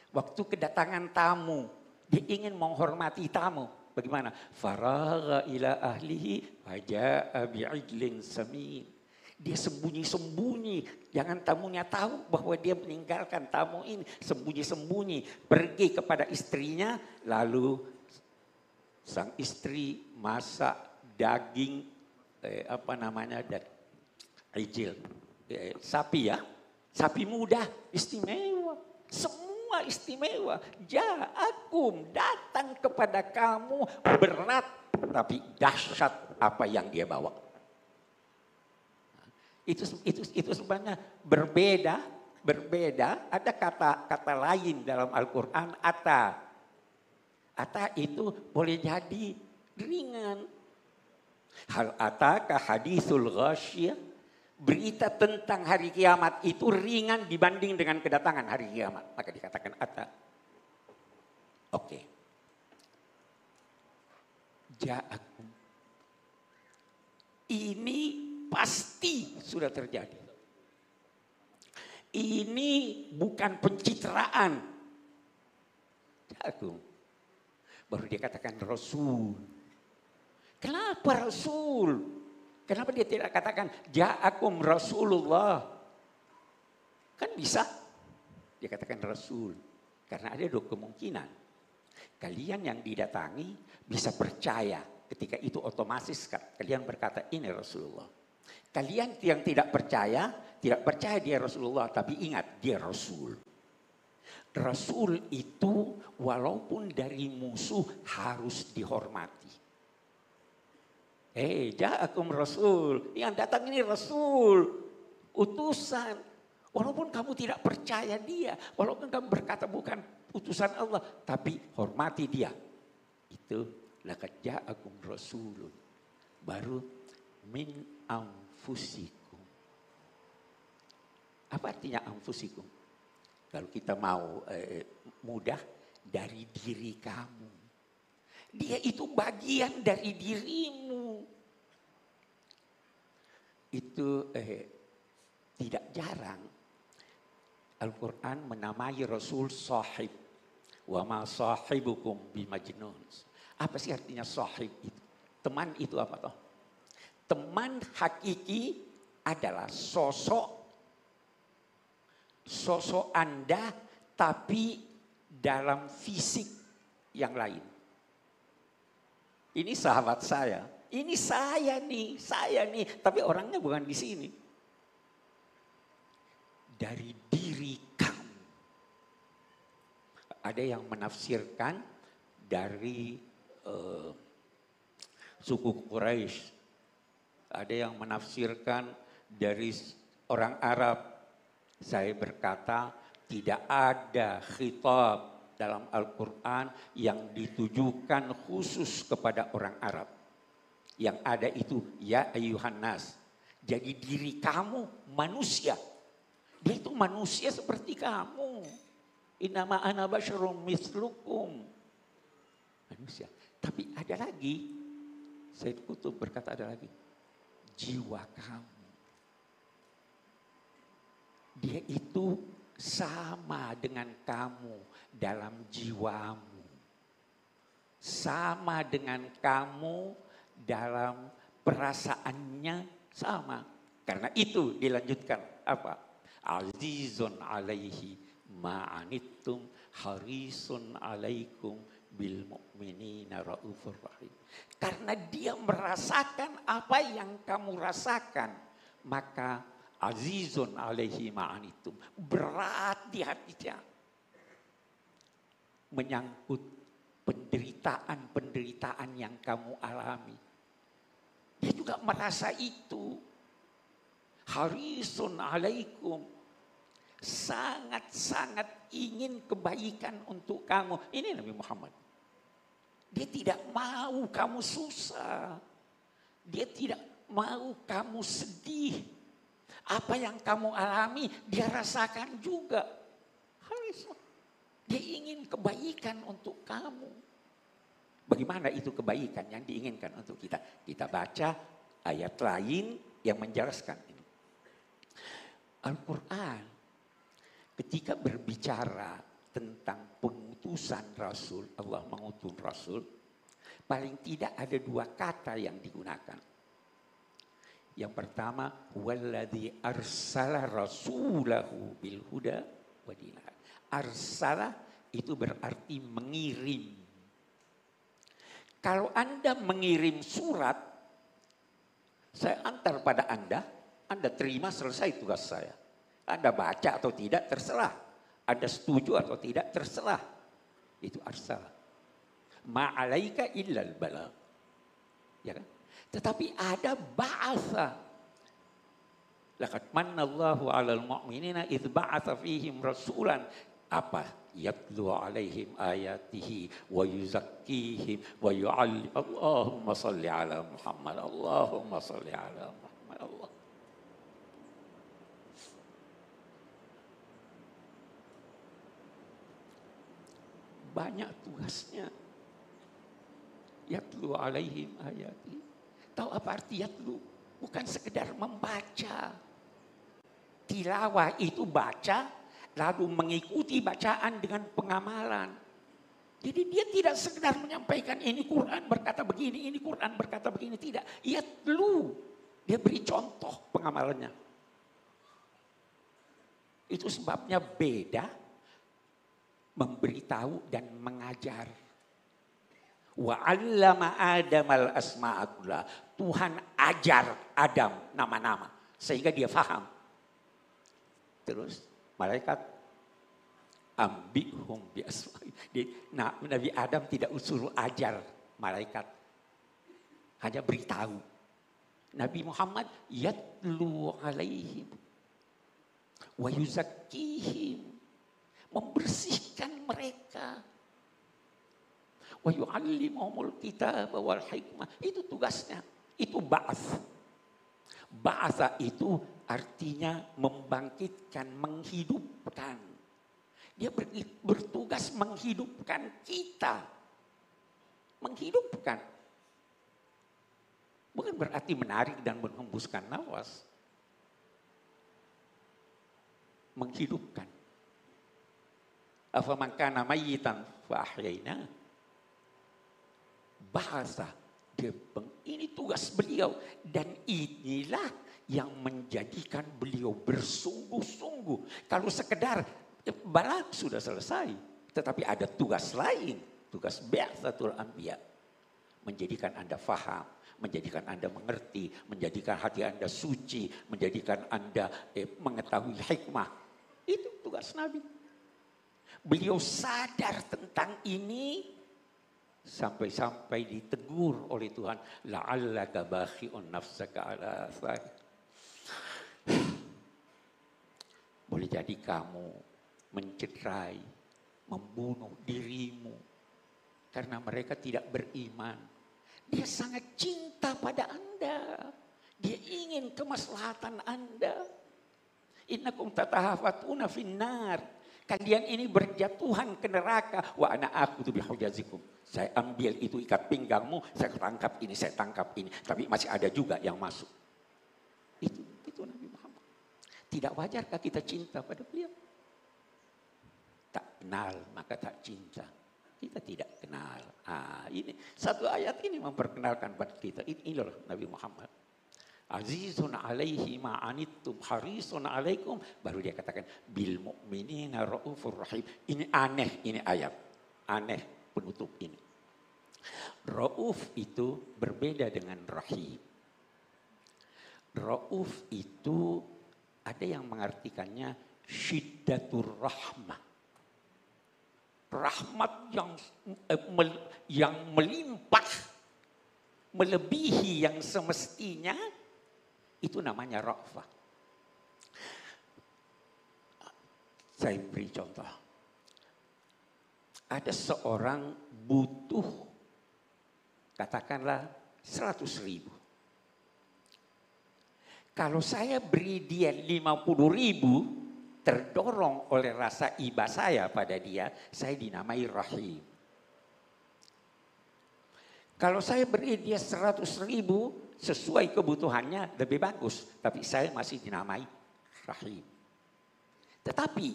Waktu kedatangan tamu. Dia ingin menghormati tamu. Bagaimana? Faragha ila ahlihi wa ja'a bi'ijlin samin. Dia sembunyi-sembunyi. Jangan tamunya tahu bahwa dia meninggalkan tamu ini. Sembunyi-sembunyi. Pergi kepada istrinya. Lalu sang istri masak daging. Ijil. Sapi ya. Sapi muda. Istimewa. Semua istimewa. Ja'akum. Datang kepada kamu. Berat. Tapi dahsyat apa yang dia bawa. Itu sebenarnya berbeda. Ada kata lain dalam Al-Quran, ata. Ata itu boleh jadi ringan. Hal ataka hadithul ghasyiyah. Berita tentang hari kiamat itu ringan dibanding dengan kedatangan hari kiamat. Maka dikatakan ata. Oke. Ja'akum. Ini pasti sudah terjadi. Ini bukan pencitraan. Ja'akum. Baru dia katakan Rasul. Kenapa Rasul? Kenapa dia tidak katakan Ja'akum Rasulullah? Kan bisa. Dia katakan Rasul. Karena ada dua kemungkinan. Kalian yang didatangi bisa percaya. Ketika itu otomatis kalian berkata ini Rasulullah. Kalian yang tidak percaya dia Rasulullah, tapi ingat dia Rasul. Rasul itu walaupun dari musuh harus dihormati. Ja'akum Rasul, yang datang ini Rasul, utusan. Walaupun kamu tidak percaya dia, walaupun kamu berkata bukan utusan Allah, tapi hormati dia. Itu laqad ja'akum Rasulun. Baru min anfusikum. Apa artinya anfusikum? Kalau kita mau mudah, dari diri kamu. Dia itu bagian dari dirimu. Itu tidak jarang Al-Quran menamai Rasul sahib. Wa ma sahibukum bimajnun. Apa sih artinya sahib itu? Teman itu apa toh? Teman hakiki adalah sosok Anda tapi dalam fisik yang lain. Ini sahabat saya, ini saya nih, tapi orangnya bukan di sini. Dari diri kamu. Ada yang menafsirkan dari suku Quraisy. Ada yang menafsirkan dari orang Arab. Saya berkata tidak ada khitab dalam Al-Quran yang ditujukan khusus kepada orang Arab. Yang ada itu ya ayyuhan nas. Jadi diri kamu manusia. Dia itu manusia seperti kamu. Innama ana basyarum mislukum. Manusia. Tapi ada lagi. Sayyid Qutb berkata ada lagi. Jiwa kamu. Dia itu sama dengan kamu dalam jiwamu. Sama dengan kamu dalam perasaannya sama. Karena itu dilanjutkan apa? Azizun alaihi ma'anittum harisun alaikum bil mu'minina raufur rahim. Karena dia merasakan apa yang kamu rasakan, maka azizun alaihi ma'anitum, berat di hatinya. Menyangkut penderitaan-penderitaan yang kamu alami. Dia juga merasa itu. Harisun alaikum. Sangat-sangat ingin kebaikan untuk kamu. Ini Nabi Muhammad. Dia tidak mau kamu susah. Dia tidak mau kamu sedih. Apa yang kamu alami, dia rasakan juga. Dia ingin kebaikan untuk kamu. Bagaimana itu kebaikan yang diinginkan untuk kita? Kita baca ayat lain yang menjelaskan ini. Al-Quran ketika berbicara tentang pengutusan Rasul, Allah mengutus Rasul, paling tidak ada dua kata yang digunakan. Yang pertama, walladzi arsala rasulahu bil huda wa dinil haq. Arsala itu berarti mengirim. Kalau Anda mengirim surat, saya antar pada Anda terima, selesai tugas saya. Anda baca atau tidak terserah. Anda setuju atau tidak terserah. Itu arsala. Ma'alaika illal balagh. Ya kan? Tetapi ada ba'atha. Laqad manallahu 'alal mu'minina idz ba'atha fihim rasulan. Apa? Yatlu 'alaihim ayatihi wa yuzakkihim wa yu'allim. Allahumma shalli 'ala Muhammad. Allahumma shalli 'ala Muhammad. Allah. Banyak tugasnya. Yatlu 'alaihim ayatihi. Tahu apa arti yatlu? Bukan sekedar membaca. Tilawah itu baca, lalu mengikuti bacaan dengan pengamalan. Jadi dia tidak sekedar menyampaikan ini Quran berkata begini, ini Quran berkata begini. Tidak, yatlu. Dia beri contoh pengamalannya. Itu sebabnya beda memberitahu dan mengajar. Wa 'allama Adamal asma'a kullaha. Tuhan ajar Adam nama-nama sehingga dia faham. Terus malaikat ambihum bi asma'i. Nabi Adam tidak suruh ajar malaikat. Hanya beritahu. Nabi Muhammad yatlu 'alaihim wa yuzakkihim. Membersihkan mereka. Wa yu'allimuhumul kitaba wal hikmah. Itu tugasnya. Itu ba'ats. Ba'atsa itu artinya membangkitkan, menghidupkan. Dia bertugas menghidupkan kita. Menghidupkan. Bukan berarti menarik dan menghembuskan nafas. Menghidupkan. Afaman kana mayyitan fa ahyaina. Bahasa ini tugas beliau dan inilah yang menjadikan beliau bersungguh-sungguh. Kalau sekedar balag sudah selesai, tetapi ada tugas lain, tugas bi'tsatul anbiya, menjadikan Anda faham, menjadikan Anda mengerti, menjadikan hati Anda suci, menjadikan Anda mengetahui hikmah. Itu tugas Nabi. Beliau sadar tentang ini. Sampai-sampai ditegur oleh Tuhan, la'allaka bakhi'un nafsaka ala athari. Boleh jadi kamu mencederai, membunuh dirimu karena mereka tidak beriman. Dia sangat cinta pada Anda. Dia ingin kemaslahatan Anda. Innakum tatahafatuna finnar. Kalian ini berjatuhan ke neraka. Wa ana aqutu bihujazikum. Saya ambil itu ikat pinggangmu, saya tangkap ini, saya tangkap ini. Tapi masih ada juga yang masuk. Itu Nabi Muhammad. Tidak wajarkah kita cinta pada beliau? Tak kenal maka tak cinta. Kita tidak kenal. Ini satu ayat ini memperkenalkan buat kita. Inilah Nabi Muhammad. Azizun alaihi ma'anittum harisun alaikum. Baru dia katakan bil mu'minina raufur rahim. Ini aneh, ini ayat. Aneh penutup ini. Rauf itu berbeda dengan rahim. Rauf itu ada yang mengartikannya syiddatur rahmah. Rahmat yang melimpah, melebihi yang semestinya, itu namanya ra'fah. Saya beri contoh. Ada seorang butuh, katakanlah 100.000. Kalau saya beri dia 50.000, terdorong oleh rasa iba saya pada dia, saya dinamai rahim. Kalau saya beri dia 100.000 sesuai kebutuhannya lebih bagus, tapi saya masih dinamai rahim. Tetapi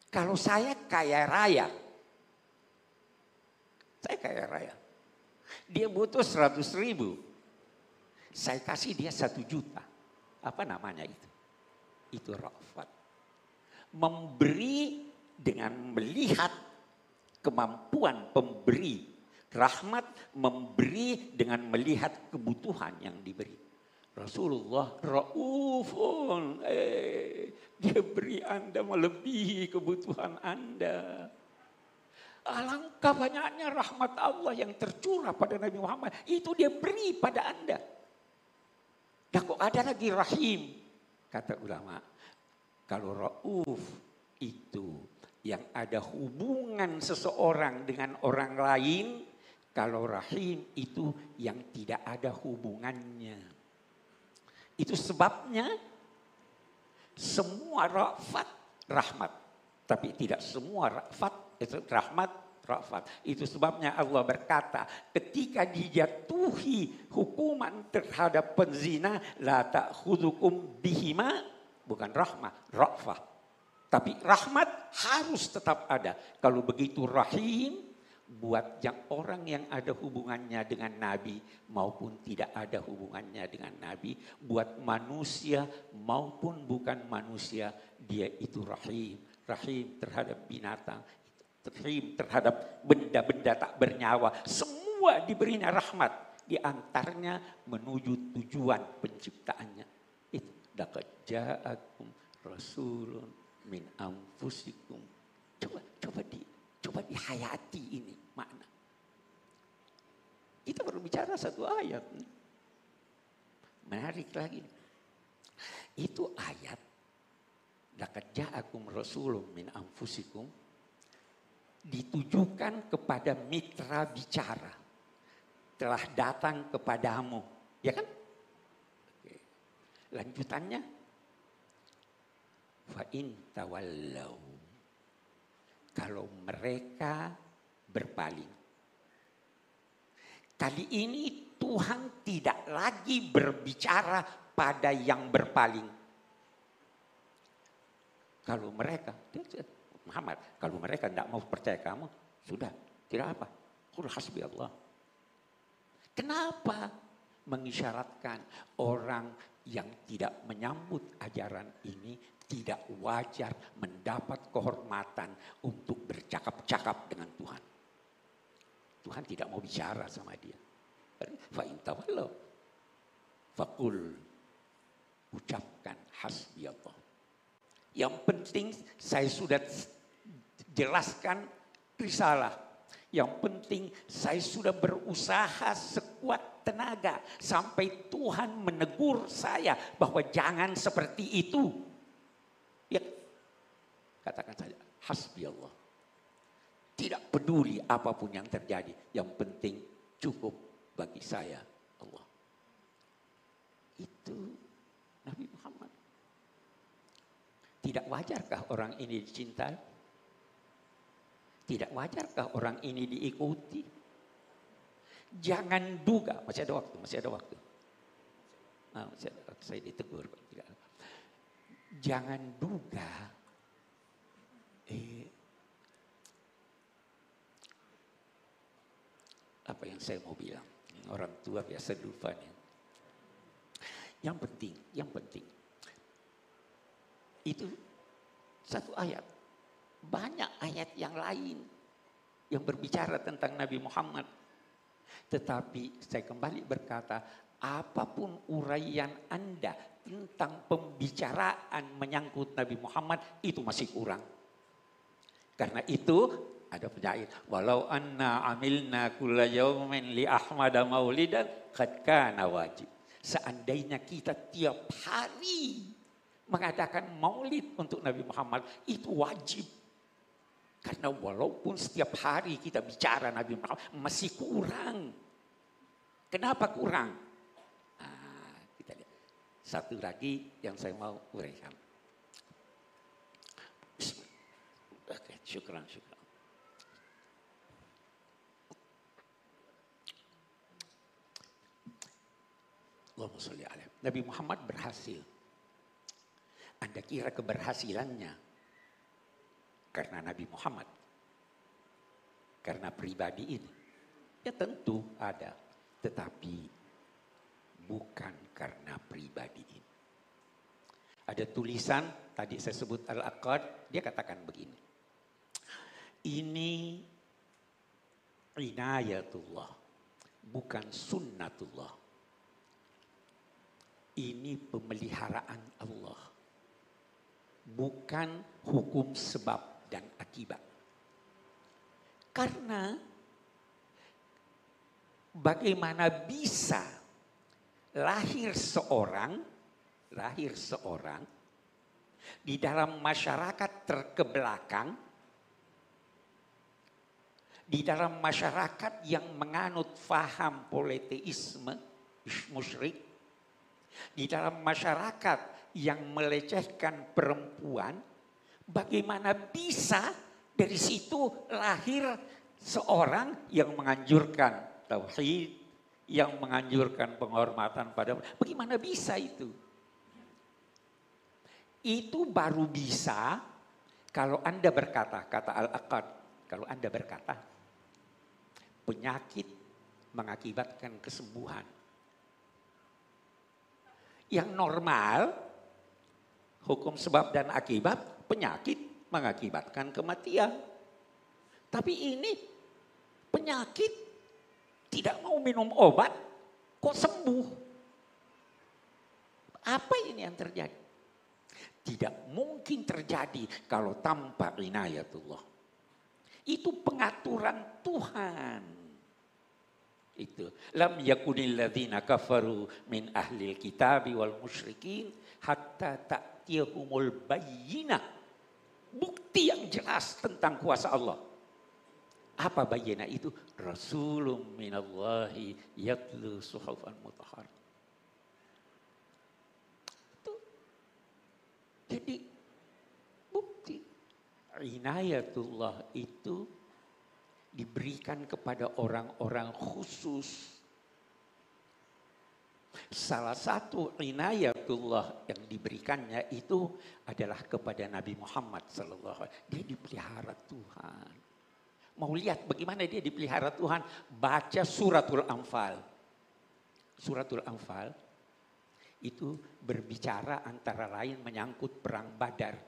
kalau saya kaya raya, dia butuh 100.000, saya kasih dia 1 juta. Apa namanya itu? Itu ra'fat. Memberi dengan melihat kemampuan pemberi. Rahmat memberi dengan melihat kebutuhan yang diberi. Rasulullah raufun. Dia beri Anda melebihi kebutuhan Anda. Alangkah banyaknya rahmat Allah yang tercurah pada Nabi Muhammad. Itu dia beri pada Anda. Dan kok ada lagi rahim. Kata ulama, kalau rauf itu yang ada hubungan seseorang dengan orang lain, kalau rahim itu yang tidak ada hubungannya. Itu sebabnya semua ra'fat rahmat, tapi tidak semua ra'fat itu rahmat ra'fat. Itu sebabnya Allah berkata, ketika dijatuhi hukuman terhadap penzina, la ta'khudhukum bihima, bukan rahmah, ra'fah. Tapi rahmat harus tetap ada. Kalau begitu rahim buat orang yang ada hubungannya dengan Nabi maupun tidak ada hubungannya dengan Nabi, buat manusia maupun bukan manusia, dia itu rahim. Rahim terhadap binatang, rahim terhadap benda-benda tak bernyawa, semua diberinya rahmat, diantaranya menuju tujuan penciptaannya. Itu laqad ja'akum rasulun min anfusikum. Coba dihayati ini makna. Kita berbicara satu ayat. Menarik lagi. Itu ayat laqad ja'akum rasulun min anfusikum ditujukan kepada mitra bicara. Telah datang kepadamu, ya kan? Oke. Lanjutannya, fa in tawallau, kalau mereka berpaling. Kali ini Tuhan tidak lagi berbicara pada yang berpaling. Kalau mereka, Muhammad, kalau mereka tidak mau percaya kamu, sudah, tidak apa. Qul hasbi Allah. Kenapa mengisyaratkan orang yang tidak menyambut ajaran ini tidak wajar mendapat kehormatan untuk bercakap-cakap dengan Tuhan? Tuhan tidak mau bicara sama dia. Fa in tawallau faqul, ucapkan hasbi Allah. Yang penting saya sudah jelaskan risalah. Yang penting saya sudah berusaha sekuat tenaga sampai Tuhan menegur saya bahwa jangan seperti itu. Ya, katakan saja, hasbi Allah. Tidak peduli apapun yang terjadi, yang penting cukup bagi saya Allah. Itu Nabi Muhammad. Tidak wajarkah orang ini dicintai? Tidak wajarkah orang ini diikuti? Jangan duga, masih ada waktu. Masih ada waktu, saya ditegur. Jangan duga, apa yang saya mau bilang? Orang tua biasa lupa nih. Yang penting, itu satu ayat. Banyak ayat yang lain yang berbicara tentang Nabi Muhammad. Tetapi saya kembali berkata, apapun uraian Anda tentang pembicaraan menyangkut Nabi Muhammad, itu masih kurang. Karena itu ada penyair, walau anna amilna kulla yawmin li ahmada maulidan qad kana wajib. Seandainya kita tiap hari mengadakan maulid untuk Nabi Muhammad, itu wajib. Karena walaupun setiap hari kita bicara Nabi Muhammad, masih kurang. Kenapa kurang? Kita lihat. Satu lagi yang saya mau uraikan. Oke, syukran. Allahumma sholli alaihi. Nabi Muhammad berhasil. Anda kira keberhasilannya karena Nabi Muhammad, karena pribadi ini? Ya tentu ada, tetapi bukan karena pribadi ini. Ada tulisan, tadi saya sebut Al-Aqad, dia katakan begini. Ini inayatullah, bukan sunnatullah. Ini pemeliharaan Allah, bukan hukum sebab dan akibat. Karena bagaimana bisa lahir seorang di dalam masyarakat terkebelakang, di dalam masyarakat yang menganut faham politeisme, musyrik, di dalam masyarakat yang melecehkan perempuan, bagaimana bisa dari situ lahir seorang yang menganjurkan tauhid, yang menganjurkan penghormatan pada, bagaimana bisa itu? Itu baru bisa kalau Anda berkata, kata Al-Aqad, kalau Anda berkata, penyakit mengakibatkan kesembuhan. Yang normal, hukum sebab dan akibat, penyakit mengakibatkan kematian. Tapi ini penyakit tidak mau minum obat, kok sembuh? Apa ini yang terjadi? Tidak mungkin terjadi kalau tanpa inayatullah. Itu pengaturan Tuhan. Itu lam yakunil ladzina kafaru min ahlil kitabi wal musyrikin hatta ta'tiyahumul bayyinah. Bukti yang jelas tentang kuasa Allah. Apa bayyinah itu? Rasulun minallahi yatlu suhufan mutahhar. Jadi bukti inayatullah itu diberikan kepada orang-orang khusus. Salah satu inayatullah yang diberikannya itu adalah kepada Nabi Muhammad sallallahu alaihi wasallam. Dia dipelihara Tuhan. Mau lihat bagaimana dia dipelihara Tuhan? Baca suratul Anfal. Suratul Anfal itu berbicara antara lain menyangkut perang Badar.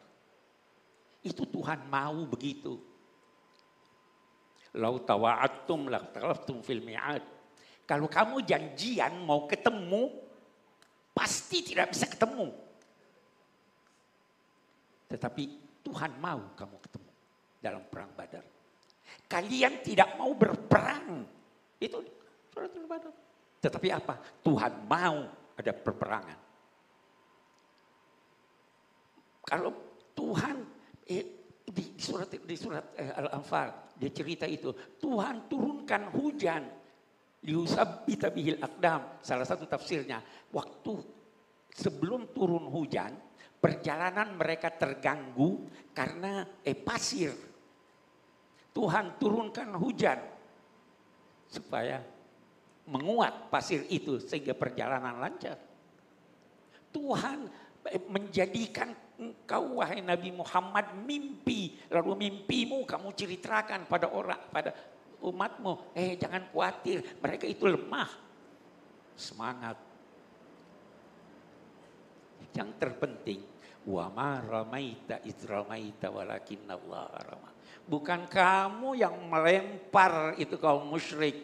Itu Tuhan mau begitu. Lau tawa'attum lakhtalaftum fil mi'ad. Kalau kamu janjian mau ketemu, pasti tidak bisa ketemu. Tetapi Tuhan mau kamu ketemu dalam perang Badar. Kalian tidak mau berperang. Itu surat Al-Baqarah. Tetapi apa? Tuhan mau ada peperangan. Kalau Tuhan di surat Al-Anfal dia cerita itu, Tuhan turunkan hujan liusabbita bihil aqdam. Salah satu tafsirnya, waktu sebelum turun hujan, perjalanan mereka terganggu karena pasir. Tuhan turunkan hujan supaya menguat pasir itu sehingga perjalanan lancar. Tuhan menjadikan engkau wahai Nabi Muhammad mimpi, lalu mimpimu kamu ceritakan pada orang, pada umatmu. Jangan khawatir, mereka itu lemah. Semangat. Yang terpenting, wa ma ramaita id ramaita walakinnallaha rama. Bukan kamu yang melempar itu kaum musyrik,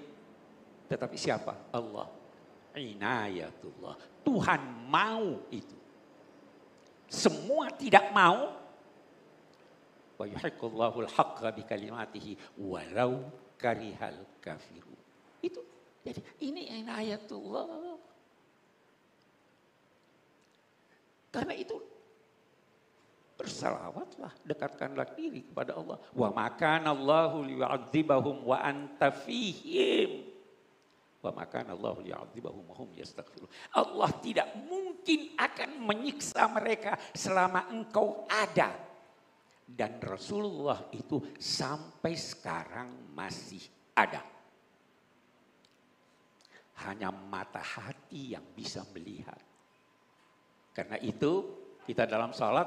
tetapi siapa? Allah. Inayatullah. Tuhan mau itu. Semua tidak mau. Wa yuhiqqullahu al-haqqa bi kalimatihi walau karihal kafirun. Itu. Jadi ini inayatullah. Karena itu bersalawatlah, dekatkanlah diri kepada Allah. Wa makana Allahu liyu'adzibahum wa anta fihim. Wa makana Allahu liyu'adzibahum wa hum yastaghfirun. Allah tidak mungkin akan menyiksa mereka selama engkau ada. Dan Rasulullah itu sampai sekarang masih ada. Hanya mata hati yang bisa melihat. Karena itu kita dalam salat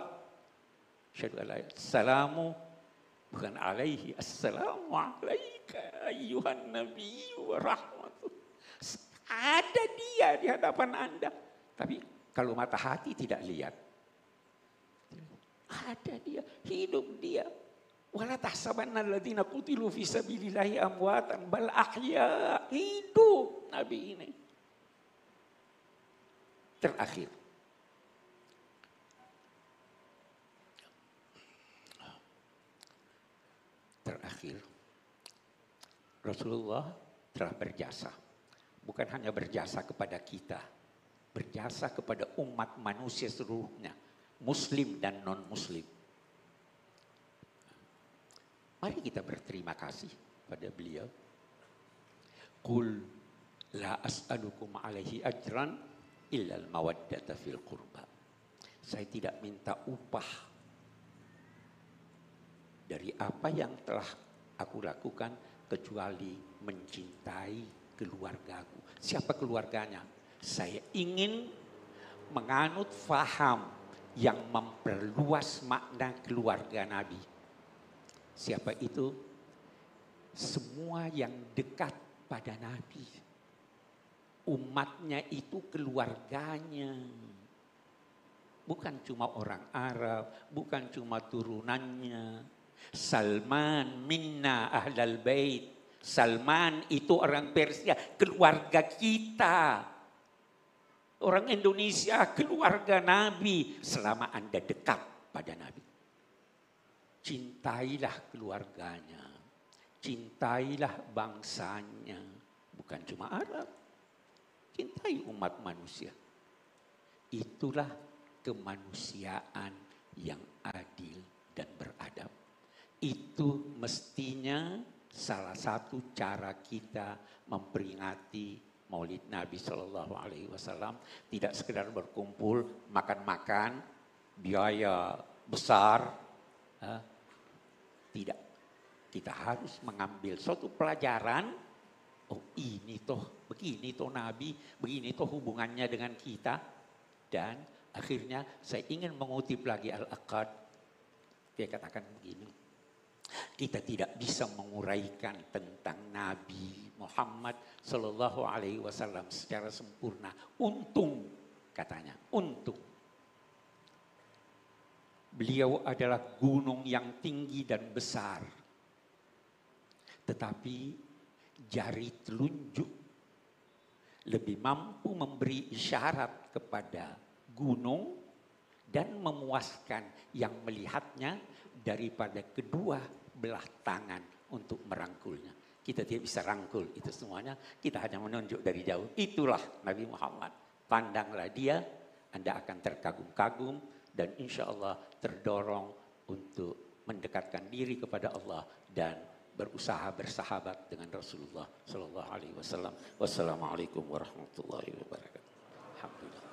assalamu bukan alaihi, assalamu alaika ayyuhan nabi wa rahmatullah. Ada dia di hadapan Anda. Tapi kalau mata hati tidak lihat. Ada dia, hidup dia. Wala tahsabanna alladziina qutilu fi sabilillahi amwatan bal ahya. Hidup Nabi ini. Terakhir. Rasulullah telah berjasa. Bukan hanya berjasa kepada kita. Berjasa kepada umat manusia seluruhnya. Muslim dan non-muslim. Mari kita berterima kasih pada beliau. Qul la as'alukum alaihi ajran illal mawaddata fil qurba. Saya tidak minta upah dari apa yang telah aku lakukan kecuali mencintai keluargaku. Siapa keluarganya? Saya ingin menganut faham yang memperluas makna keluarga Nabi. Siapa itu? Semua yang dekat pada Nabi. Umatnya itu keluarganya. Bukan cuma orang Arab, bukan cuma turunannya. Salman minna ahlal bait. Salman itu orang Persia, keluarga kita. Orang Indonesia, keluarga Nabi. Selama Anda dekat pada Nabi. Cintailah keluarganya. Cintailah bangsanya. Bukan cuma Arab. Cintai umat manusia. Itulah kemanusiaan yang adil dan beradab. Itu mestinya salah satu cara kita memperingati Maulid Nabi Shallallahu Alaihi Wasallam. Tidak sekedar berkumpul makan-makan biaya besar, tidak. Kita harus mengambil suatu pelajaran. Oh ini toh, begini toh Nabi, begini toh hubungannya dengan kita. Dan akhirnya saya ingin mengutip lagi Al-Aqad. Dia katakan begini. Kita tidak bisa menguraikan tentang Nabi Muhammad Sallallahu Alaihi Wasallam secara sempurna. Untung, katanya, untung. Beliau adalah gunung yang tinggi dan besar. Tetapi jari telunjuk lebih mampu memberi isyarat kepada gunung dan memuaskan yang melihatnya daripada kedua belah tangan untuk merangkulnya. Kita tidak bisa rangkul itu semuanya, kita hanya menunjuk dari jauh. Itulah Nabi Muhammad. Pandanglah dia, Anda akan terkagum-kagum dan insya Allah terdorong untuk mendekatkan diri kepada Allah dan berusaha bersahabat dengan Rasulullah Sallallahu Alaihi Wasallam. Wassalamualaikum warahmatullahi wabarakatuh. Alhamdulillah.